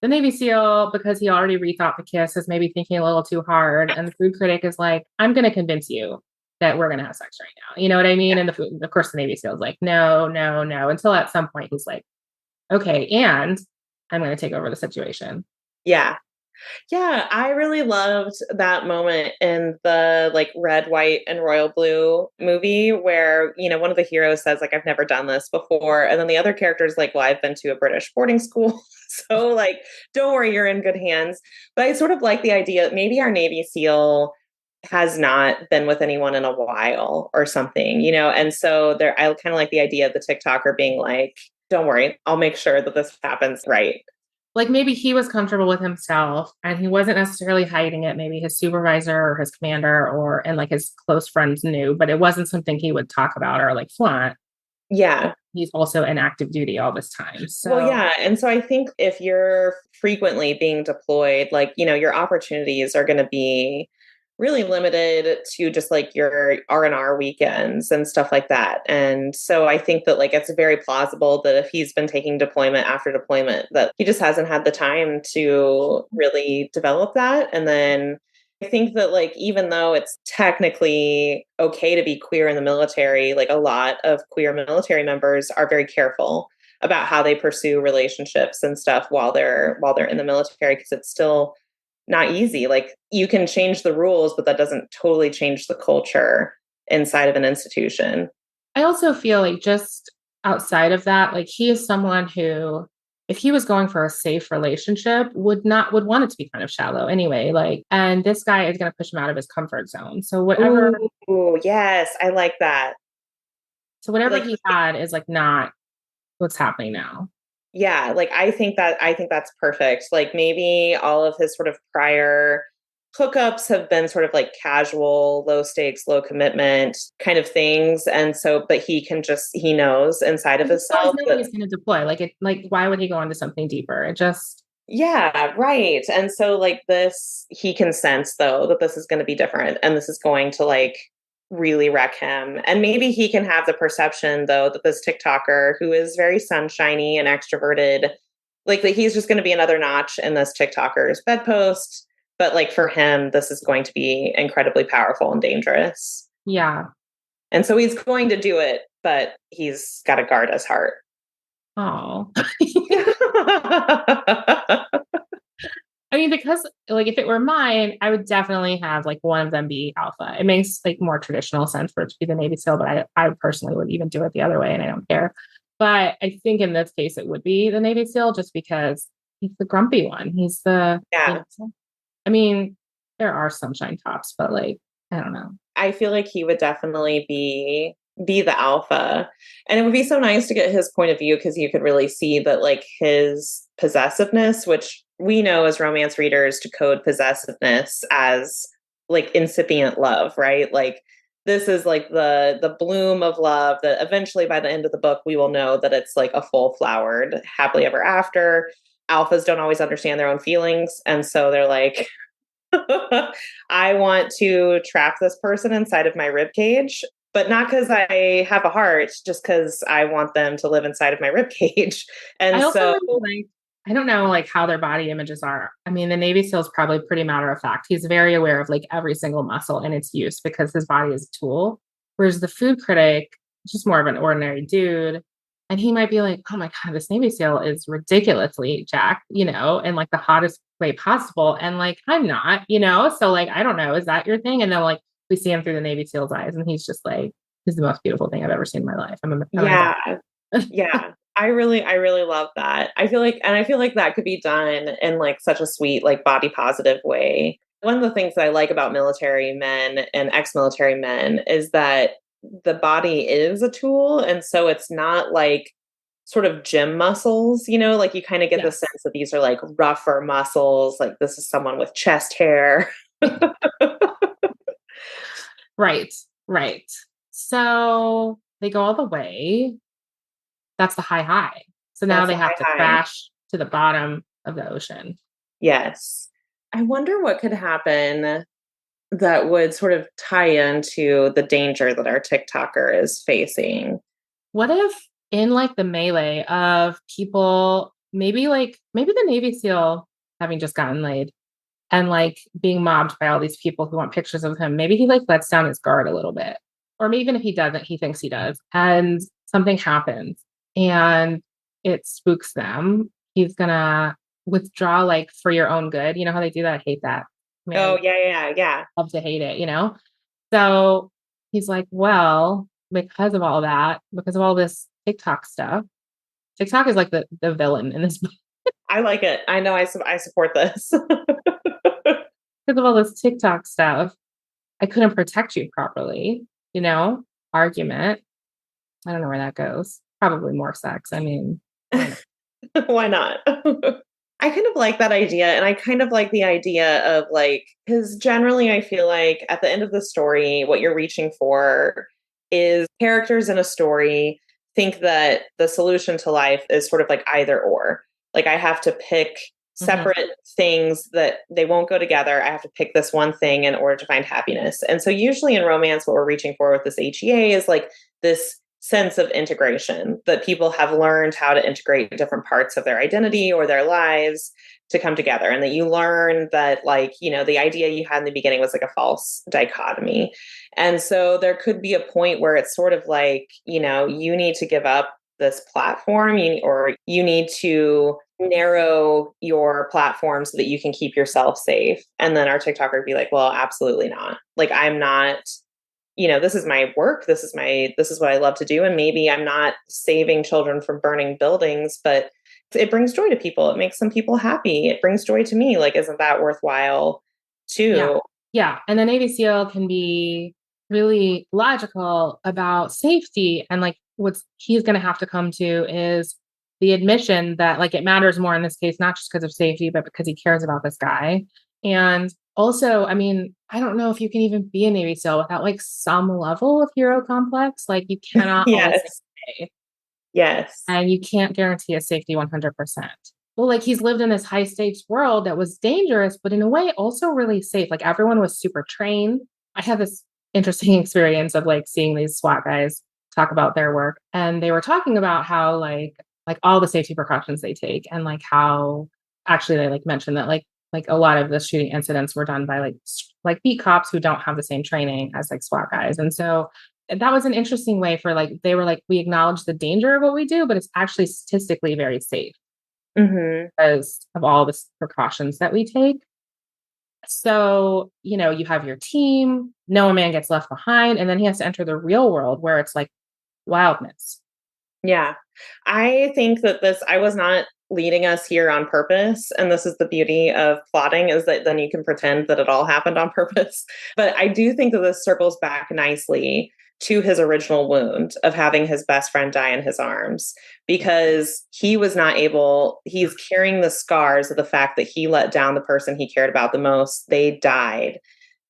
The Navy SEAL, because he already rethought the kiss, is maybe thinking a little too hard. And the food critic is like, I'm going to convince you that we're going to have sex right now. You know what I mean? And of course, the Navy SEAL is like, no, no, no. Until at some point he's like, okay, and I'm going to take over the situation. yeah. Yeah, I really loved that moment in the like red, white, and royal blue movie where, one of the heroes says, like, I've never done this before. And then the other character is like, well, I've been to a British boarding school. So, like, don't worry, you're in good hands. But I sort of like the idea maybe our Navy SEAL has not been with anyone in a while or something, and so there, I kind of like the idea of the TikToker being like, don't worry, I'll make sure that this happens right. Like maybe he was comfortable with himself and he wasn't necessarily hiding it. Maybe his supervisor or his commander and like his close friends knew, but it wasn't something he would talk about or like flaunt. Yeah. He's also in active duty all this time. So Well, yeah. And so I think if you're frequently being deployed, like, your opportunities are going to be really limited to just like your R&R weekends and stuff like that. And so I think that like it's very plausible that if he's been taking deployment after deployment, that he just hasn't had the time to really develop that. And then I think that like even though it's technically okay to be queer in the military, like a lot of queer military members are very careful about how they pursue relationships and stuff while they're in the military because it's still not easy. Like you can change the rules, but that doesn't totally change the culture inside of an institution. I also feel like just outside of that, like he is someone who, if he was going for a safe relationship, would want it to be kind of shallow anyway. Like, and this guy is going to push him out of his comfort zone. So whatever, Ooh, yes, I like that. whatever Like he had is like not what's happening now. yeah, like I think that's perfect. Like maybe all of his sort of prior hookups have been sort of like casual, low stakes, low commitment kind of things. And so, but he knows inside of always himself know when that, he's going to deploy. Like, why would he go into something deeper? It just, yeah, right. And so like this, he can sense though that this is going to be different and this is going to like really wreck him. And maybe he can have the perception though that this TikToker who is very sunshiny and extroverted, like that he's just going to be another notch in this TikToker's bedpost. But like for him, this is going to be incredibly powerful and dangerous. yeah. And so he's going to do it, but he's got to guard his heart. Oh. I mean, because like if it were mine, I would definitely have like one of them be alpha. It makes like more traditional sense for it to be the Navy SEAL, but I personally would even do it the other way and I don't care. But I think in this case, it would be the Navy SEAL just because he's the grumpy one. He's the, Yeah. I mean, there are sunshine tops, but like, I don't know. I feel like he would definitely be the alpha. And it would be so nice to get his point of view because you could really see that like his possessiveness, which we know as romance readers to code possessiveness as like incipient love, right? Like this is like the bloom of love that eventually by the end of the book we will know that it's like a full flowered happily ever after. Alphas don't always understand their own feelings, and so they're like I want to trap this person inside of my rib cage, but not because I have a heart, just because I want them to live inside of my rib cage. And I also so, really like, I don't know like how their body images are. I mean, the Navy SEAL is probably pretty matter of fact. He's very aware of like every single muscle and its use because his body is a tool. Whereas the food critic is just more of an ordinary dude. And he might be like, oh my God, this Navy SEAL is ridiculously jacked, and like the hottest way possible. And like, I'm not, so like, I don't know, is that your thing? And then like, we see him through the Navy SEAL's eyes and he's just like, this is the most beautiful thing I've ever seen in my life. yeah, yeah. I really love that. I feel like that could be done in like such a sweet, like body positive way. One of the things that I like about military men and ex-military men is that the body is a tool. And so it's not like sort of gym muscles, like you kind of get the Yes. sense that these are like rougher muscles. Like this is someone with chest hair. Right. Right. So they go all the way. That's the high. So now That's they a have to high. crash to the bottom of the ocean. Yes. I wonder what could happen that would sort of tie into the danger that our TikToker is facing. What if in like the melee of people, maybe the Navy SEAL having just gotten laid and like being mobbed by all these people who want pictures of him, maybe he like lets down his guard a little bit. Or maybe even if he doesn't, he thinks he does. And something happens and it spooks them. He's gonna withdraw like for your own good. You know how they do that? I hate that. Man, Oh, yeah. love to hate it, So he's like, well, because of all that, because of all this TikTok stuff, TikTok is like the villain in this book. I like it. I know I support this. Because of all this TikTok stuff, I couldn't protect you properly, argument. I don't know where that goes. Probably more sex. I mean, Why not? I kind of like that idea. And I kind of like the idea of like, because generally I feel like at the end of the story, what you're reaching for is characters in a story think that the solution to life is sort of like either or. Like I have to pick separate things that they won't go together. I have to pick this one thing in order to find happiness. And so usually in romance, what we're reaching for with this HEA is like this sense of integration that people have learned how to integrate different parts of their identity or their lives to come together. And that you learn that like, the idea you had in the beginning was like a false dichotomy. And so there could be a point where it's sort of like, you need to give up this platform or you need to narrow your platform so that you can keep yourself safe. And then our TikToker would be like, well, absolutely not. Like, I'm not, this is my work. This is what I love to do. And maybe I'm not saving children from burning buildings, but it brings joy to people. It makes some people happy. It brings joy to me. Like, isn't that worthwhile too? Yeah. And the Navy SEAL can be really logical about safety. And like what he's going to have to come to is the admission that like it matters more in this case, not just because of safety, but because he cares about this guy. And also, I mean, I don't know if you can even be a Navy SEAL without like some level of hero complex. Like you cannot always Yes. say, Yes. and you can't guarantee a safety 100%. Well, like he's lived in this high stakes world that was dangerous, but in a way also really safe. Like everyone was super trained. I had this interesting experience of like seeing these SWAT guys talk about their work, and they were talking about how like all the safety precautions they take, and like how actually they like mentioned that like a lot of the shooting incidents were done by like beat cops who don't have the same training as like SWAT guys, and so that was an interesting way for like they were like we acknowledge the danger of what we do, but it's actually statistically very safe because of all the precautions that we take. So, you know, you have your team, no man gets left behind, and then he has to enter the real world where it's like wildness. Yeah. I think that I was not leading us here on purpose. And this is the beauty of plotting, is that then you can pretend that it all happened on purpose. But I do think that this circles back nicely to his original wound of having his best friend die in his arms, because he was not able, he's carrying the scars of the fact that he let down the person he cared about the most. They died.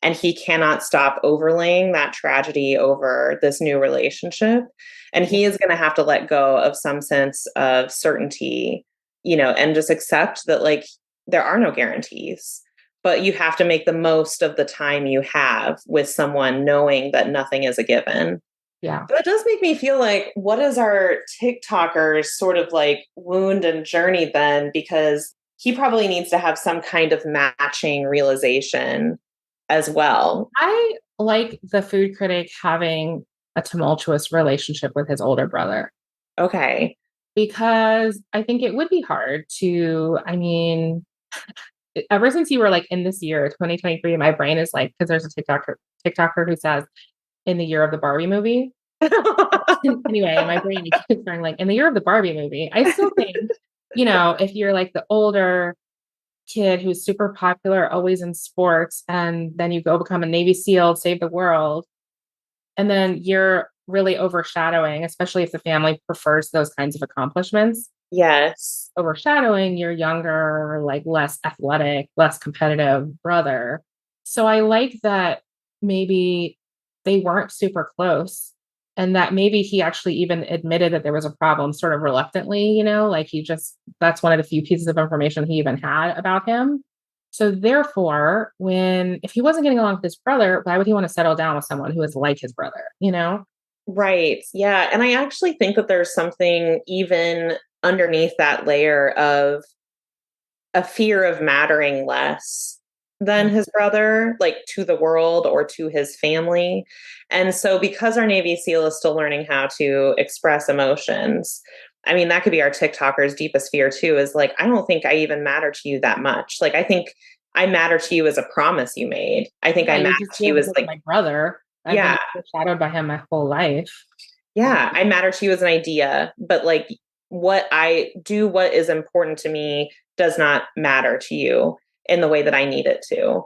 And he cannot stop overlaying that tragedy over this new relationship. And he is going to have to let go of some sense of certainty, you know, and just accept that, like, there are no guarantees, but you have to make the most of the time you have with someone, knowing that nothing is a given. Yeah. But it does make me feel like, what is our TikToker's sort of like wound and journey then? Because he probably needs to have some kind of matching realization as well. I like the food critic having a tumultuous relationship with his older brother. Okay. Because I think it would be hard to, I mean, ever since you were like in this year, 2023, my brain is like, because there's a TikToker who says in the year of the Barbie movie. Anyway, my brain keeps going like in the year of the Barbie movie. I still think, you know, if you're like the older kid who's super popular, always in sports, and then you go become a Navy SEAL, save the world, and then you're really overshadowing, especially if the family prefers those kinds of accomplishments. Yes. Overshadowing your younger, like less athletic, less competitive brother. So I like that maybe they weren't super close, and that maybe he actually even admitted that there was a problem sort of reluctantly, you know, like that's one of the few pieces of information he even had about him. So therefore, if he wasn't getting along with his brother, why would he want to settle down with someone who is like his brother, you know? Right. Yeah. And I actually think that there's something even underneath that layer of a fear of mattering less than his brother, like to the world or to his family. And so, because our Navy SEAL is still learning how to express emotions, I mean, that could be our TikToker's deepest fear too, is like, I don't think I even matter to you that much. Like, I think I matter to you as a promise you made. I think I You matter just to you feel as like like, my brother. I've yeah, been shadowed by him my whole life. yeah, I matter to you as an idea, but like what I do, what is important to me does not matter to you in the way that I need it to.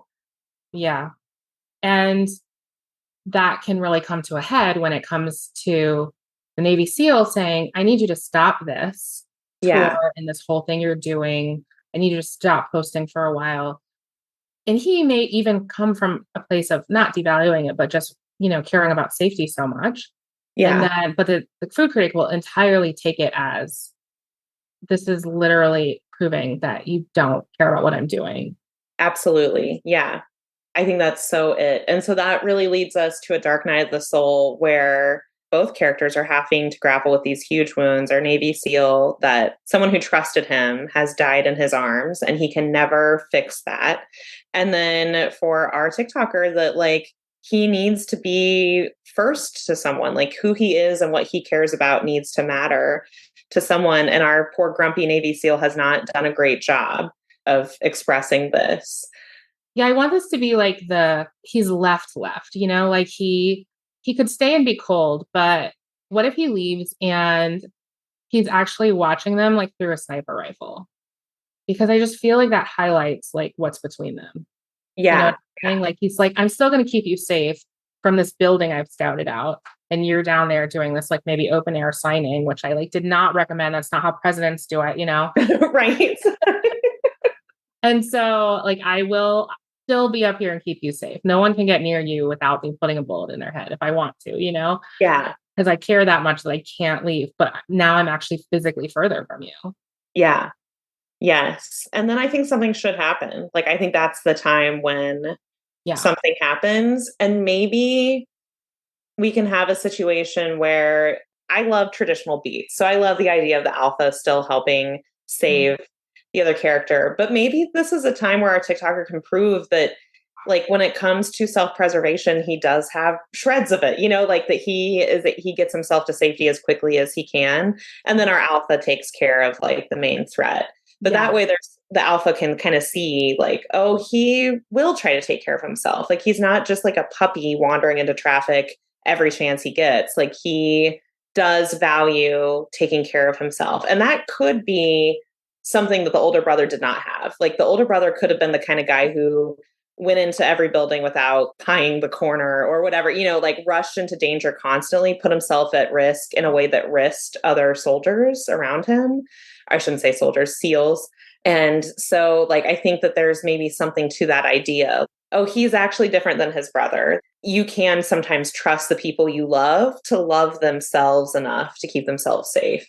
Yeah. And that can really come to a head when it comes to the Navy SEAL saying, I need you to stop this tour Yeah. and this whole thing you're doing. I need you to stop posting for a while. And he may even come from a place of not devaluing it, but just, you know, caring about safety so much. And Yeah. then, but the food critic will entirely take it as this is literally proving that you don't care about what I'm doing. Absolutely. Yeah. I think that's so it. And so that really leads us to a dark night of the soul where both characters are having to grapple with these huge wounds. Our Navy SEAL, that someone who trusted him has died in his arms and he can never fix that. And then for our TikToker, that like he needs to be first to someone, like who he is and what he cares about needs to matter to someone. And our poor grumpy Navy SEAL has not done a great job of expressing this. Yeah, I want this to be like he's left, you know, like he could stay and be cold, but what if he leaves and he's actually watching them like through a sniper rifle? Because I just feel like that highlights like what's between them. You know Yeah. what I'm saying? Like he's like, I'm still gonna keep you safe from this building I've scouted out. And you're down there doing this like maybe open air signing, which I like did not recommend. That's not how presidents do it, you know? Right. And so like I will still be up here and keep you safe. No one can get near you without me putting a bullet in their head if I want to, Yeah. because I care that much that I can't leave. But now I'm actually physically further from you. Yeah. Yes. And then I think something should happen. Like, I think that's the time when Yeah. something happens. And maybe we can have a situation where I love traditional beats. So I love the idea of the alpha still helping save the other character. But maybe this is a time where our TikToker can prove that, like, when it comes to self-preservation, he does have shreds of it, like that he gets himself to safety as quickly as he can. And then our alpha takes care of like the main threat. But that way the alpha can kind of see like, oh, he will try to take care of himself. Like, he's not just like a puppy wandering into traffic every chance he gets. Like, he does value taking care of himself. And that could be something that the older brother did not have. Like, the older brother could have been the kind of guy who went into every building without tying the corner or whatever, like rushed into danger constantly, put himself at risk in a way that risked other soldiers around him. I shouldn't say soldiers, SEALs. And so, like, I think that there's maybe something to that idea. Oh, he's actually different than his brother. You can sometimes trust the people you love to love themselves enough to keep themselves safe.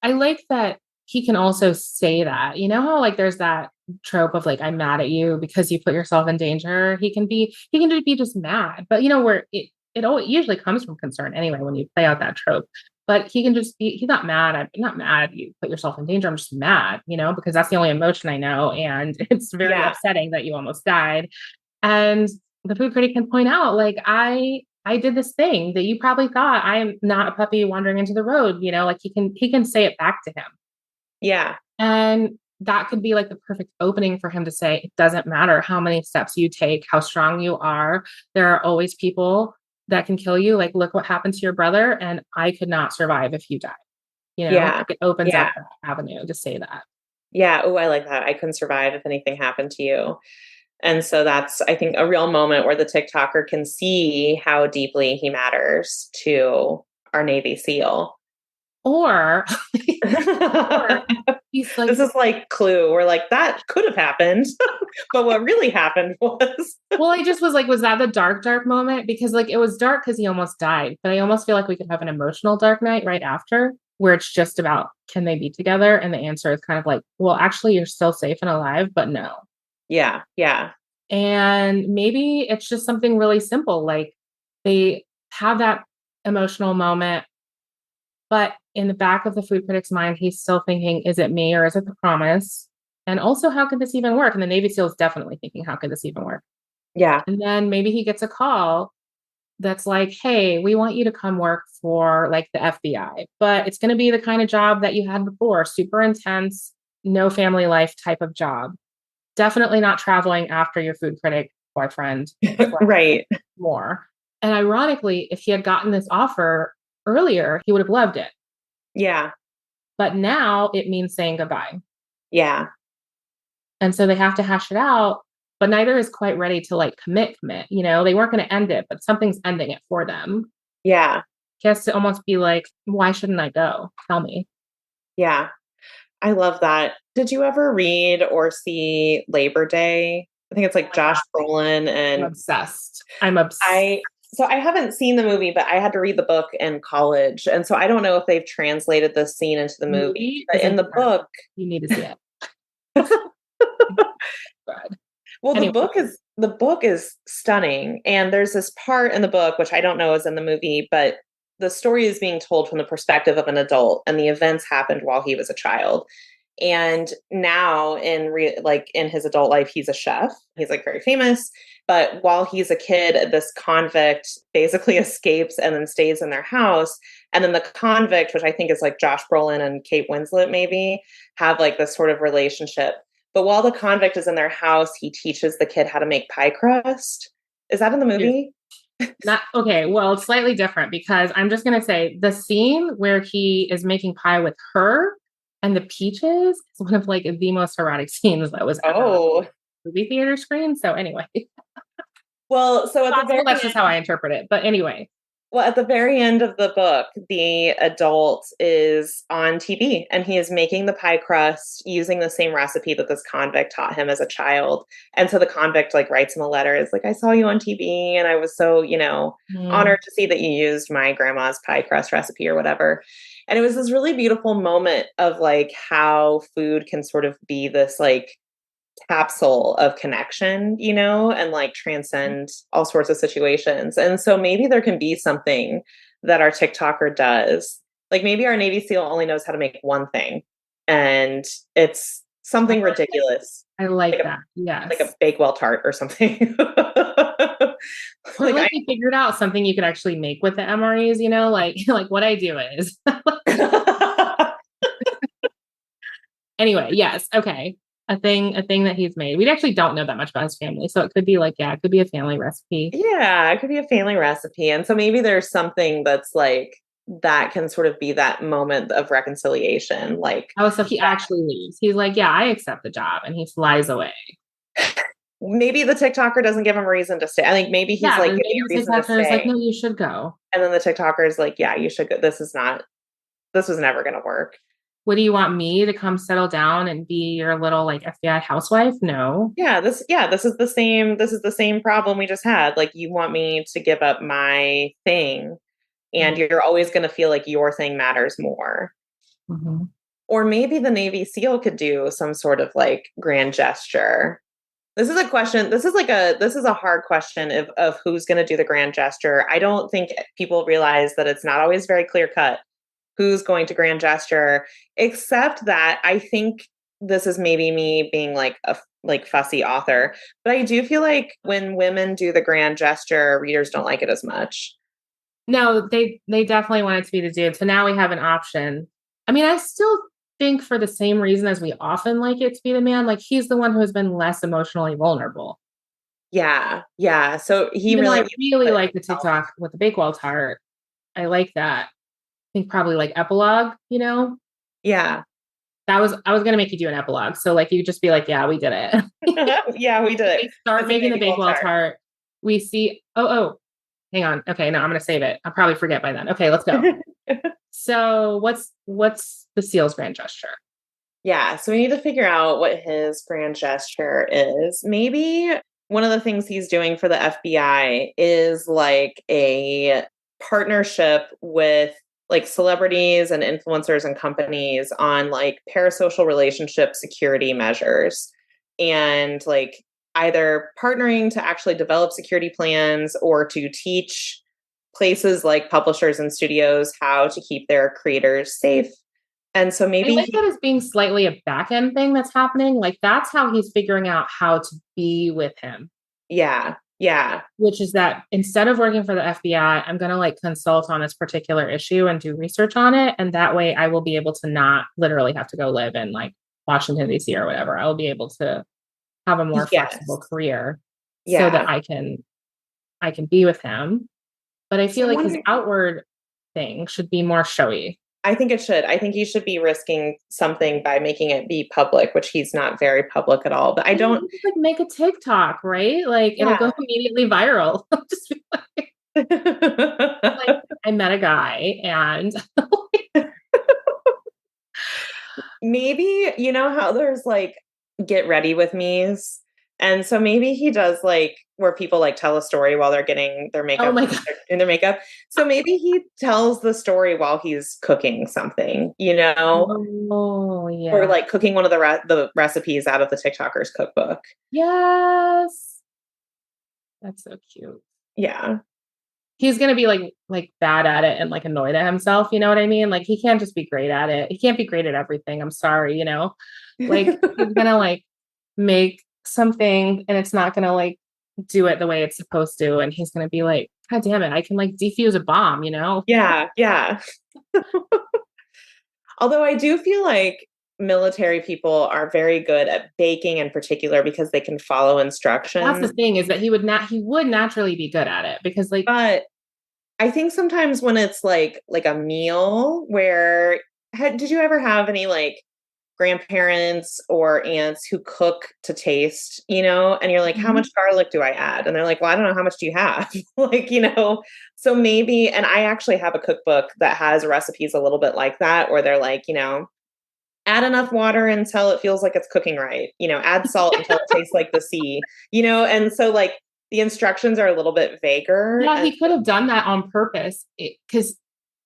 I like that he can also say that. You know how like there's that trope of like, I'm mad at you because you put yourself in danger. He can just be just mad. But where it usually comes from concern anyway when you play out that trope. But he can just be, he's not mad. I'm not mad you put yourself in danger. I'm just mad, because that's the only emotion I know. And it's very upsetting that you almost died. And the food critic can point out, like, I did this thing that you probably thought I'm not a puppy wandering into the road, like he can say it back to him. Yeah. And that could be like the perfect opening for him to say, it doesn't matter how many steps you take, how strong you are. There are always people that can kill you. Like, look what happened to your brother. And I could not survive if you died. Like it opens up that avenue to say that. Yeah. Oh, I like that. I couldn't survive if anything happened to you. And so that's, I think, a real moment where the TikToker can see how deeply he matters to our Navy SEAL. Or he's like, this is like Clue. We're like, that could have happened. But what really happened was. Well, I just was like, was that the dark moment? Because like it was dark because he almost died. But I almost feel like we could have an emotional dark night right after where it's just about, can they be together? And the answer is kind of like, well, actually, you're still safe and alive, but no. Yeah. Yeah. And maybe it's just something really simple. Like they have that emotional moment, but in the back of the food critic's mind, he's still thinking, is it me or is it the promise? And also, how could this even work? And the Navy SEAL is definitely thinking, how could this even work? Yeah. And then maybe he gets a call that's like, hey, we want you to come work for like the FBI, but it's going to be the kind of job that you had before, super intense, no family life type of job. Definitely not traveling after your food critic boyfriend. Right. More. And ironically, if he had gotten this offer earlier, he would have loved it. Yeah. But now it means saying goodbye. Yeah. And so they have to hash it out, but neither is quite ready to like commit. They weren't going to end it, but something's ending it for them. Yeah. He has to almost be like, why shouldn't I go? Tell me. Yeah. I love that. Did you ever read or see Labor Day? I think it's like Josh Brolin and I'm obsessed. So I haven't seen the movie, but I had to read the book in college. And so I don't know if they've translated this scene into the movie. But in the book, you need to see it. Well, anyway. The book is stunning. And there's this part in the book, which I don't know is in the movie, but the story is being told from the perspective of an adult, and the events happened while he was a child. And now in his adult life, he's a chef. He's like very famous. But while he's a kid, this convict basically escapes and then stays in their house. And then the convict, which I think is like Josh Brolin and Kate Winslet maybe, have like this sort of relationship. But while the convict is in their house, he teaches the kid how to make pie crust. Is that in the movie? Not okay. Well, it's slightly different because I'm just going to say the scene where he is making pie with her and the peaches is one of like the most erotic scenes that was ever on the movie theater screen. So anyway, well, so at the very that's just how I interpret it. But anyway, Well, at the very end of the book, the adult is on TV and he is making the pie crust using the same recipe that this convict taught him as a child. And so the convict like writes him a letter. It's like, I saw you on TV and I was so, Mm. honored to see that you used my grandma's pie crust recipe or whatever. And it was this really beautiful moment of like how food can sort of be this like capsule of connection, and like transcend all sorts of situations. And so maybe there can be something that our TikToker does. Like maybe our Navy SEAL only knows how to make one thing and it's something ridiculous. I like Like that. Yes. like a Bakewell tart or something. Or like you figured out something you could actually make with the MREs, like what I do is anyway, yes. Okay. A thing that he's made. We actually don't know that much about his family. So it could be like, it could be a family recipe. Yeah, it could be a family recipe. And so maybe there's something that's like that can sort of be that moment of reconciliation. Like, oh, so he actually leaves. He's like, yeah, I accept the job. And he flies away. Maybe the TikToker doesn't give him a reason to stay. I think maybe he's like giving a reason to stay. Like, no, you should go. And then the TikToker is like, yeah, you should go. This was never going to work. What do you want me to come settle down and be your little like FBI housewife? No. Yeah, this is the same problem we just had. Like you want me to give up my thing and you're always going to feel like your thing matters more. Mm-hmm. Or maybe the Navy SEAL could do some sort of like grand gesture. This is a question. This is a hard question of who's going to do the grand gesture. I don't think people realize that it's not always very clear cut who's going to grand gesture, except that I think this is maybe me being like a fussy author, but I do feel like when women do the grand gesture, readers don't like it as much. No, they definitely want it to be the dude. So now we have an option. I mean, I still think for the same reason as we often like it to be the man, like he's the one who has been less emotionally vulnerable. Yeah. Yeah. So he I really like the TikTok with the Bakewell tart. I like that. I think probably like epilogue, Yeah. I was going to make you do an epilogue. So like, you just be like, yeah, we did it. Yeah, we did it. We start making the Bakewell tart. We see, hang on. Okay. No, I'm going to save it. I'll probably forget by then. Okay, let's go. So what's the SEAL's grand gesture? Yeah. So we need to figure out what his grand gesture is. Maybe one of the things he's doing for the FBI is like a partnership with like celebrities and influencers and companies on like parasocial relationship security measures and like either partnering to actually develop security plans or to teach places like publishers and studios how to keep their creators safe. And so maybe I like that as being slightly a back end thing that's happening. Like that's how he's figuring out how to be with him. Yeah. Yeah. Which is that instead of working for the FBI, I'm going to like consult on this particular issue and do research on it. And that way I will be able to not literally have to go live in like Washington, D.C. or whatever. I will be able to have a more flexible career so that I can be with him. But I feel like his outward thing should be more showy. I think it should. I think he should be risking something by making it be public, which he's not very public at all. But I don't like make a TikTok, right? Like it'll go immediately viral. Just be like I met a guy and maybe you know how there's like get ready with me's. And so maybe he does like where people like tell a story while they're getting their makeup in their makeup. So maybe he tells the story while he's cooking something, Oh, yeah. Or like cooking one of the recipes out of the TikToker's cookbook. Yes. That's so cute. Yeah. He's going to be like bad at it and like annoyed at himself. You know what I mean? Like he can't just be great at it. He can't be great at everything. I'm sorry, like he's going to like make something and it's not going to like do it the way it's supposed to. And he's going to be like, God damn it. I can like defuse a bomb, Yeah. Yeah. Although I do feel like military people are very good at baking in particular because they can follow instructions. That's the thing is that he would naturally be good at it because like, but I think sometimes when it's like a meal where did you ever have any like grandparents or aunts who cook to taste, you know, and you're like, how much garlic do I add? And they're like, well, I don't know, how much do you have? Like, you know, so maybe, and I actually have a cookbook that has recipes a little bit like that, where they're like, you know, add enough water until it feels like it's cooking right, you know, add salt until it tastes like the sea, you know, and so like the instructions are a little bit vaguer. Yeah, he could have done that on purpose because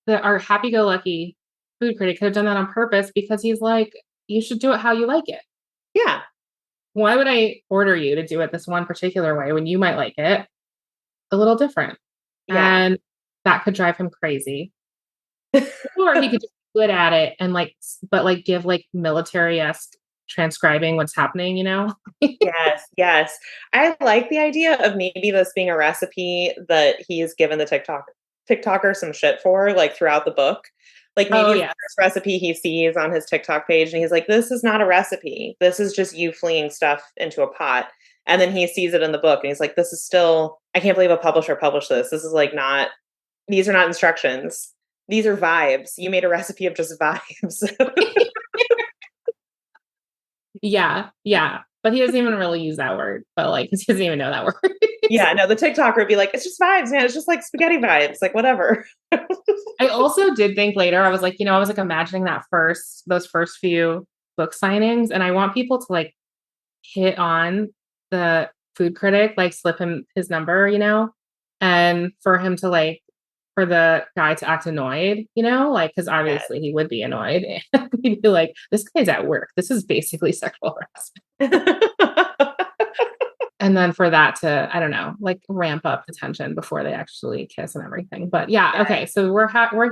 our happy-go-lucky food critic could have done that on purpose because he's like, you should do it how you like it. Yeah. Why would I order you to do it this one particular way when you might like it a little different? Yeah. And that could drive him crazy. Or he could just be good at it and like, but like give like military-esque transcribing what's happening, you know? Yes, yes. I like the idea of maybe this being a recipe that he's given the TikToker some shit for, like throughout the book. Like maybe the first recipe he sees on his TikTok page and he's like, this is not a recipe. This is just you flinging stuff into a pot. And then he sees it in the book and he's like, this is still, I can't believe a publisher published this. This is like not, these are not instructions. These are vibes. You made a recipe of just vibes. Yeah. Yeah. But he doesn't even really use that word, but like, he doesn't even know that word. Yeah, no, the TikToker would be like, it's just vibes, man. It's just like spaghetti vibes, like whatever. I also did think later, I was like, you know, I was like imagining those first few book signings. And I want people to like hit on the food critic, like slip him his number, you know, and for him to like, for the guy to act annoyed, you know, like, because obviously he would be annoyed. And he'd be like, this guy's at work. This is basically sexual harassment. And then for that to, I don't know, like ramp up the tension before they actually kiss and everything. But yeah, okay. So we're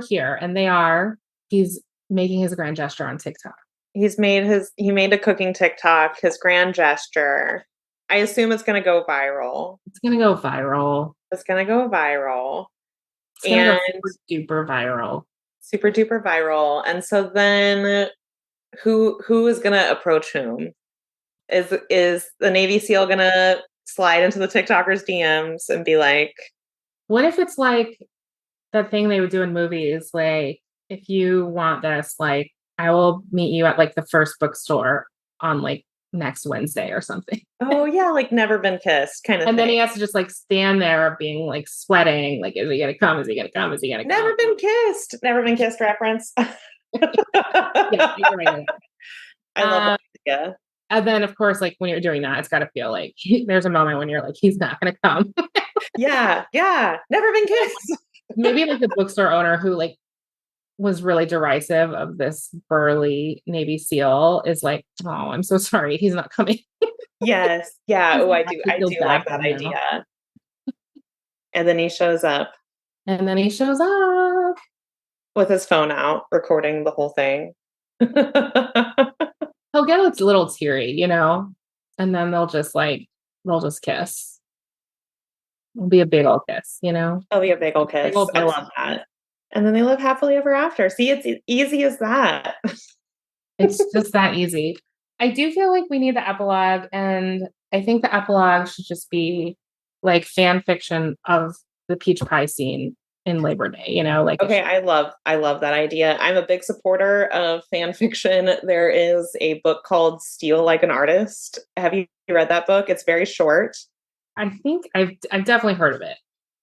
here and he's making his grand gesture on TikTok. He made a cooking TikTok, his grand gesture. I assume it's going to go viral. It's going to go viral. It's going to go viral. It's going to go super duper viral. Super duper viral. And so then who is going to approach whom? Is the Navy SEAL going to slide into the TikToker's DMs and be like, what if it's like that thing they would do in movies? Like, if you want this, like, I will meet you at like the first bookstore on like next Wednesday or something. Oh yeah, like never been kissed kind of and thing. Then he has to just like stand there being like sweating. Like, is he going to come? Is he going to come? Is he going to come? Never been kissed reference. Yeah, you're right. I love that idea. And then, of course, like when you're doing that, it's got to feel like there's a moment when you're like, he's not going to come. Yeah. Never been kissed. Maybe like the bookstore owner who like was really derisive of this burly Navy SEAL is like, oh, I'm so sorry. He's not coming. Yes. Yeah. Oh, I do like that idea. And then he shows up. With his phone out, recording the whole thing. He'll get a little teary, you know, and then they'll just kiss. It'll be a big old kiss, you know? It'll be a big old kiss. I love that. And then they live happily ever after. See, it's easy as that. It's just that easy. I do feel like we need the epilogue, and I think the epilogue should just be like fan fiction of the peach pie scene in Labor Day, you know, like, okay. I love that idea. I'm a big supporter of fan fiction. There is a book called Steal Like an Artist. Have you read that book? It's very short. I think I've definitely heard of it.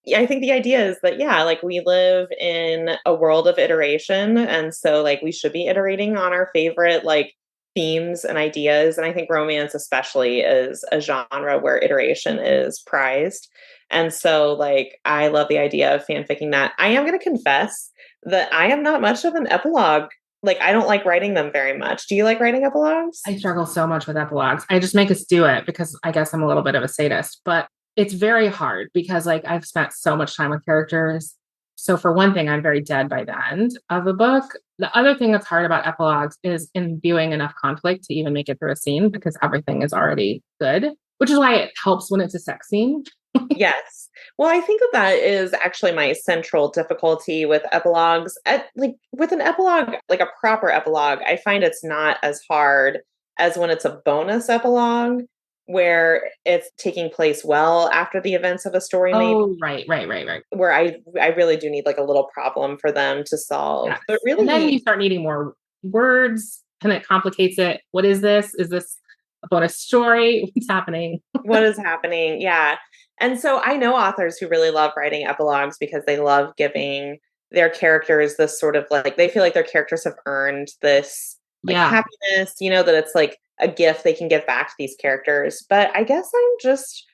Yeah, I think the idea is that, yeah, like we live in a world of iteration. And so like we should be iterating on our favorite like themes and ideas. And I think romance especially is a genre where iteration is prized. And so like, I love the idea of fanficking that. I am going to confess that I am not much of an epilogue. Like, I don't like writing them very much. Do you like writing epilogues? I struggle so much with epilogues. I just make us do it because I guess I'm a little bit of a sadist, but it's very hard because like I've spent so much time with characters. So for one thing, I'm very dead by the end of a book. The other thing that's hard about epilogues is imbuing enough conflict to even make it through a scene because everything is already good, which is why it helps when it's a sex scene. Yes. Well, I think that is actually my central difficulty with epilogues. With an epilogue, like a proper epilogue, I find it's not as hard as when it's a bonus epilogue where it's taking place well after the events of a story. Oh, right. Where I really do need like a little problem for them to solve. Yes. But really, and then you start needing more words and it complicates it. What is this? Is this a bonus story? What's happening? What is happening? Yeah. And so I know authors who really love writing epilogues because they love giving their characters this sort of like, they feel like their characters have earned this like happiness, that it's like a gift they can give back to these characters. But I guess I'm just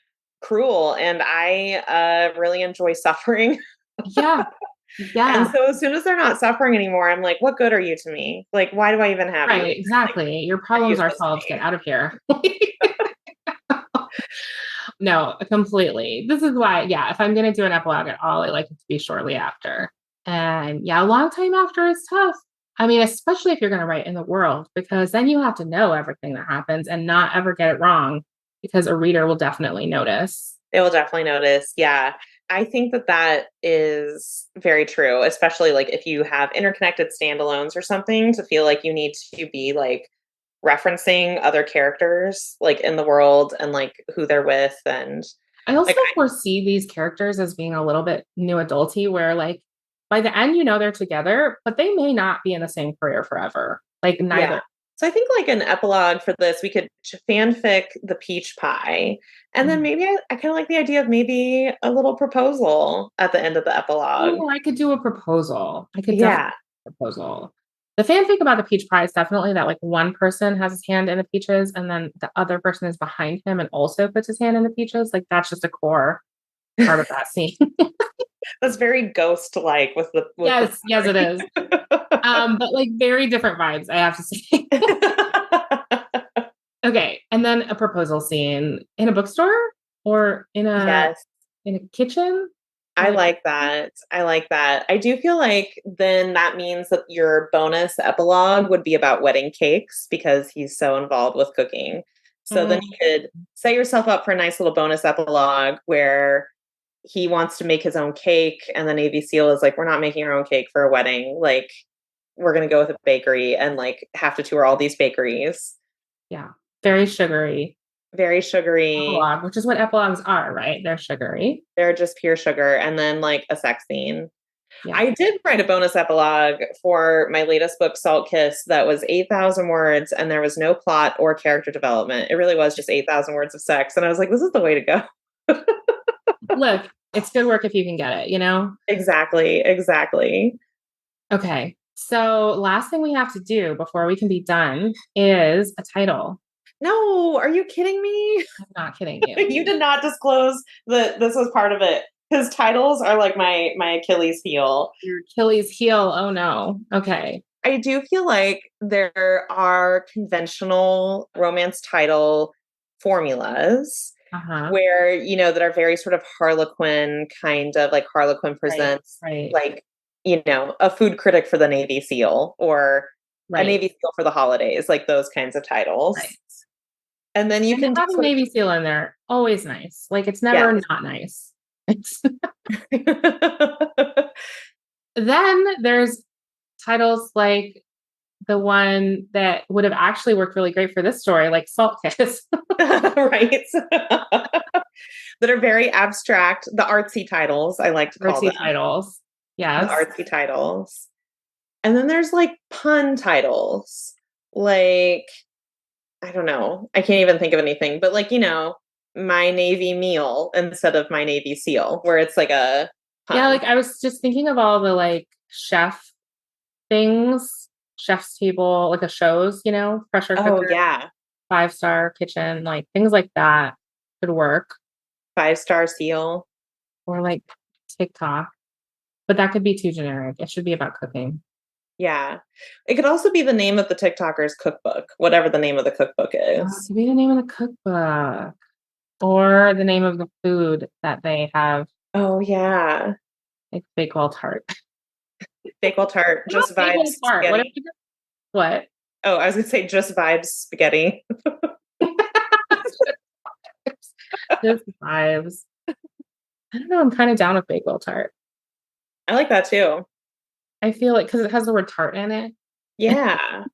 cruel and I really enjoy suffering. Yeah. Yeah. And so as soon as they're not suffering anymore, I'm like, what good are you to me? Like, why do I even have you? Right. Exactly. Like, your problems are solved. Get out of here. No, completely. This is why, if I'm going to do an epilogue at all, I like it to be shortly after. And a long time after is tough. I mean, especially if you're going to write in the world, because then you have to know everything that happens and not ever get it wrong, because a reader will definitely notice. They will definitely notice. Yeah. I think that is very true, especially like if you have interconnected standalones or something, to feel like you need to be like referencing other characters like in the world and like who they're with. And I also foresee these characters as being a little bit new adulty, where like by the end, they're together, but they may not be in the same career forever. Like neither. Yeah. So I think like an epilogue for this, we could fanfic the peach pie. And then maybe I kind of like the idea of maybe a little proposal at the end of the epilogue. Oh, I could do a proposal. I could definitely do a proposal. The fanfic about the peach pie is definitely that like one person has his hand in the peaches and then the other person is behind him and also puts his hand in the peaches. Like that's just a core part of that scene. That's very ghost-like with the yes, it is. But like very different vibes, I have to say. Okay, and then a proposal scene in a bookstore or in a kitchen. I like that. I do feel like then that means that your bonus epilogue would be about wedding cakes because he's so involved with cooking. So then you could set yourself up for a nice little bonus epilogue where he wants to make his own cake and the Navy SEAL is like, we're not making our own cake for a wedding. Like, we're going to go with a bakery and like have to tour all these bakeries. Yeah. Very sugary. Very sugary. Epilogue, which is what epilogues are, right? They're sugary. They're just pure sugar. And then like a sex scene. Yeah. I did write a bonus epilogue for my latest book, Salt Kiss, that was 8,000 words and there was no plot or character development. It really was just 8,000 words of sex. And I was like, this is the way to go. Look, it's good work if you can get it, Exactly. Okay. So last thing we have to do before we can be done is a title. No, are you kidding me? I'm not kidding you. You did not disclose that this was part of it. His titles are like my Achilles heel. Your Achilles heel. Oh no. Okay. I do feel like there are conventional romance title formulas where, that are very sort of Harlequin kind of like Harlequin presents like, a food critic for the Navy SEAL or a Navy SEAL for the holidays, like those kinds of titles. Right. And then you can have a Navy SEAL in there. Always nice. Like it's never not nice. Then there's titles like the one that would have actually worked really great for this story, like Salt Kiss. Right. That are very abstract. The artsy titles, I like to call them. Artsy titles. Yes. The artsy titles. And then there's like pun titles. Like, I don't know. I can't even think of anything. But like, my Navy meal instead of my Navy SEAL, where it's like a pun. Yeah, like I was just thinking of all the like chef things, chef's table, like a shows, pressure cooker. Oh, yeah. 5-star kitchen, like things like that could work. 5-star SEAL. Or like TikTok. But that could be too generic. It should be about cooking. Yeah. It could also be the name of the TikToker's cookbook, whatever the name of the cookbook is. It could be the name of the cookbook. Or the name of the food that they have. Oh, yeah. Like Bakewell tart. Bakewell tart. Just vibes. What? Oh, I was going to say just vibes spaghetti. Just vibes. I don't know. I'm kind of down with Bakewell tart. I like that too. I feel like because it has the word tart in it. Yeah.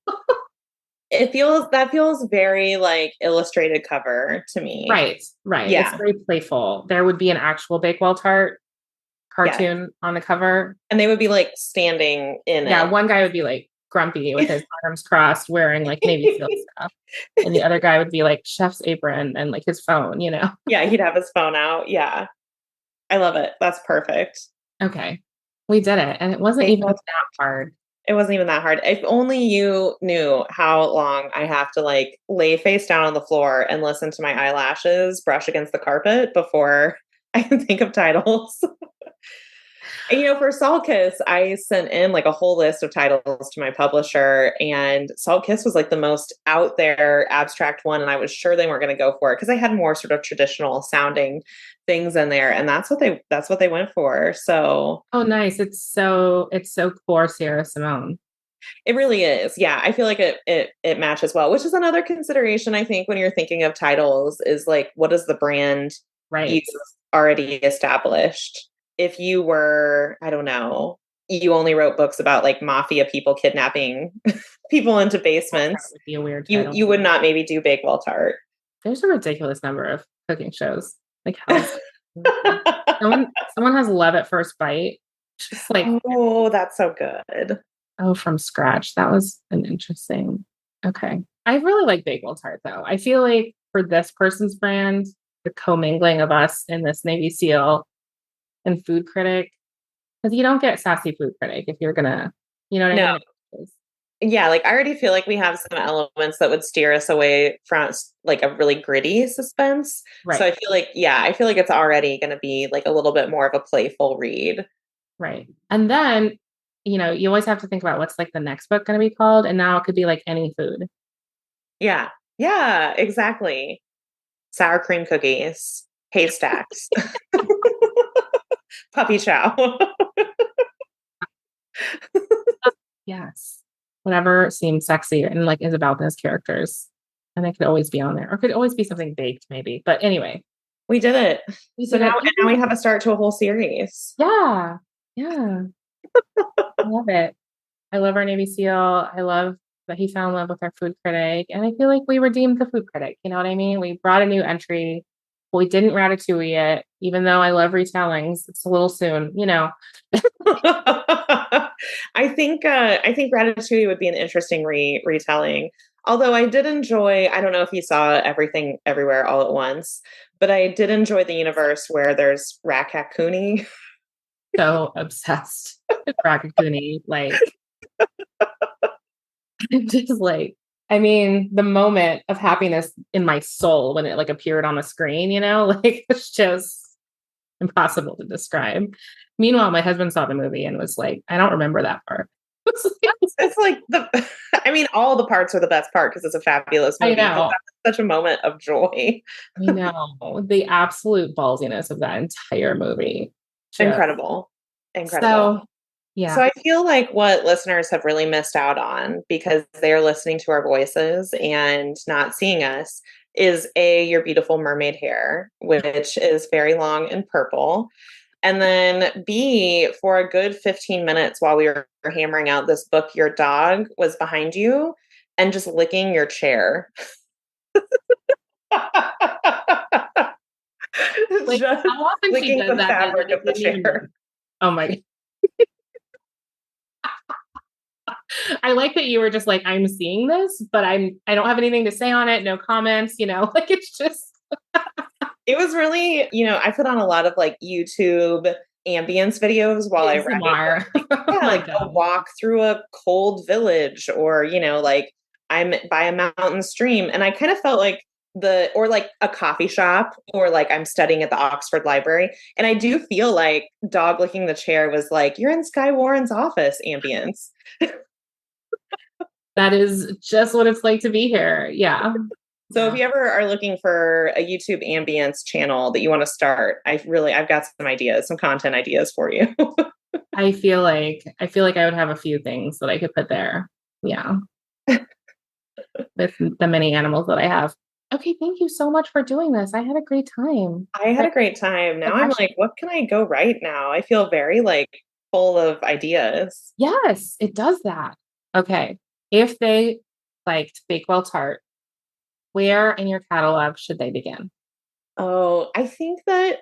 That feels very like illustrated cover to me. Right. Yeah. It's very playful. There would be an actual Bakewell tart cartoon on the cover. And they would be like standing in it. Yeah, one guy would be like grumpy with his arms crossed, wearing like Navy SEAL stuff. And the other guy would be like chef's apron and like his phone, you know? Yeah, he'd have his phone out. Yeah. I love it. That's perfect. Okay. We did it. And it wasn't even that hard. It wasn't even that hard. If only you knew how long I have to like lay face down on the floor and listen to my eyelashes brush against the carpet before I can think of titles. And, you know, for Salt Kiss, I sent in like a whole list of titles to my publisher, and Salt Kiss was like the most out there abstract one. And I was sure they weren't going to go for it because I had more sort of traditional sounding things in there. And that's what they went for. So, oh, nice. It's so core Sierra Simone. It really is. Yeah. I feel like it matches well, which is another consideration, I think, when you're thinking of titles is like, what is the brand you've already established? If you were, I don't know, you only wrote books about like mafia people kidnapping people into basements, that would be a weird title. You would not maybe do Bakewell Tart. There's a ridiculous number of cooking shows. Like how someone has Love at First Bite. Just like, oh, that's so good. Oh, from scratch. That was an interesting. Okay. I really like Bakewell Tart though. I feel like for this person's brand, the commingling of us in this Navy SEAL and food critic, because you don't get sassy food critic if you're gonna, you know what I mean? Yeah, like I already feel like we have some elements that would steer us away from like a really gritty suspense. Right. So I feel like, it's already going to be like a little bit more of a playful read. Right. And then, you know, you always have to think about what's like the next book going to be called. And now it could be like any food. Yeah. Yeah, exactly. Sour cream cookies, haystacks, puppy chow. Yes. Whatever seems sexy and like is about those characters. And it could always be on there. Or it could always be something baked, maybe. But anyway. We did it. Now we have a start to a whole series. Yeah. Yeah. I love it. I love our Navy SEAL. I love that he fell in love with our food critic. And I feel like we redeemed the food critic. You know what I mean? We brought a new entry. We didn't Ratatouille it, even though I love retellings. It's a little soon, you know. I think Ratatouille would be an interesting retelling. Although I did enjoy, I don't know if you saw Everything Everywhere All at Once, but I did enjoy the universe where there's Ratatouille. So obsessed with Ratatouille, like just like, I mean, the moment of happiness in my soul when it like appeared on the screen, you know, like it's just impossible to describe. Meanwhile, my husband saw the movie and was like, I don't remember that part. It's like all the parts are the best part because it's a fabulous movie. I know. Such a moment of joy. I know. The absolute ballsiness of that entire movie. Incredible. So, yeah. So I feel like what listeners have really missed out on because they're listening to our voices and not seeing us is your beautiful mermaid hair, which is very long and purple. And then B, for a good 15 minutes while we were hammering out this book, your dog was behind you and just licking your chair. Like, just how often licking she does the that fabric of the chair. Oh my God. I like that you were just like, I'm seeing this, but I don't have anything to say on it. No comments, you know, like it's just. It was really, you know, I put on a lot of like YouTube ambience videos while I write. Like a walk through a cold village or, you know, like I'm by a mountain stream. And I kind of felt like or like a coffee shop or like I'm studying at the Oxford Library. And I do feel like dog licking the chair was like, you're in Skye Warren's office ambience. That is just what it's like to be here. Yeah. So if you ever are looking for a YouTube ambience channel that you want to start, I've got some ideas, some content ideas for you. I feel like I would have a few things that I could put there. Yeah. With the many animals that I have. Okay. Thank you so much for doing this. I had a great time. Now I'm like, what can I go right now? I feel very like full of ideas. Yes, it does that. Okay. If they liked Bakewell Tart, where in your catalog should they begin? Oh, I think that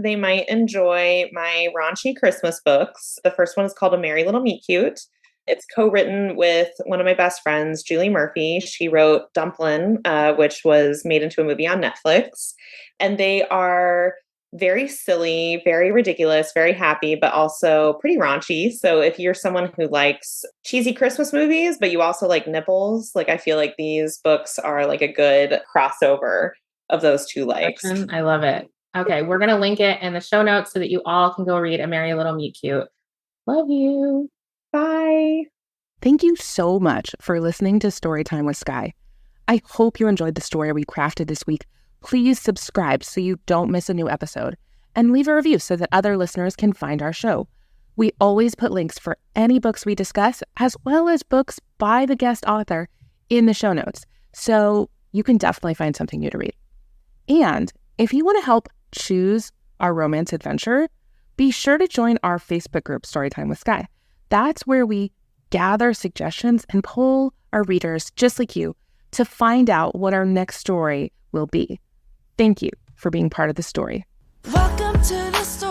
they might enjoy my raunchy Christmas books. The first one is called A Merry Little Meet Cute, It's co-written with one of my best friends, Julie Murphy. She wrote Dumplin', which was made into a movie on Netflix. And they are very silly, very ridiculous, very happy, but also pretty raunchy. So if you're someone who likes cheesy Christmas movies, but you also like nipples, like I feel like these books are like a good crossover of those two likes. I love it. Okay, we're going to link it in the show notes so that you all can go read A Merry Little Meet Cute. Love you. Bye. Thank you so much for listening to Storytime with Skye. I hope you enjoyed the story we crafted this week. Please subscribe so you don't miss a new episode, and leave a review so that other listeners can find our show. We always put links for any books we discuss, as well as books by the guest author, in the show notes, so you can definitely find something new to read. And if you want to help choose our romance adventure, be sure to join our Facebook group, Storytime with Skye. That's where we gather suggestions and poll our readers, just like you, to find out what our next story will be. Thank you for being part of the story. Welcome to the story.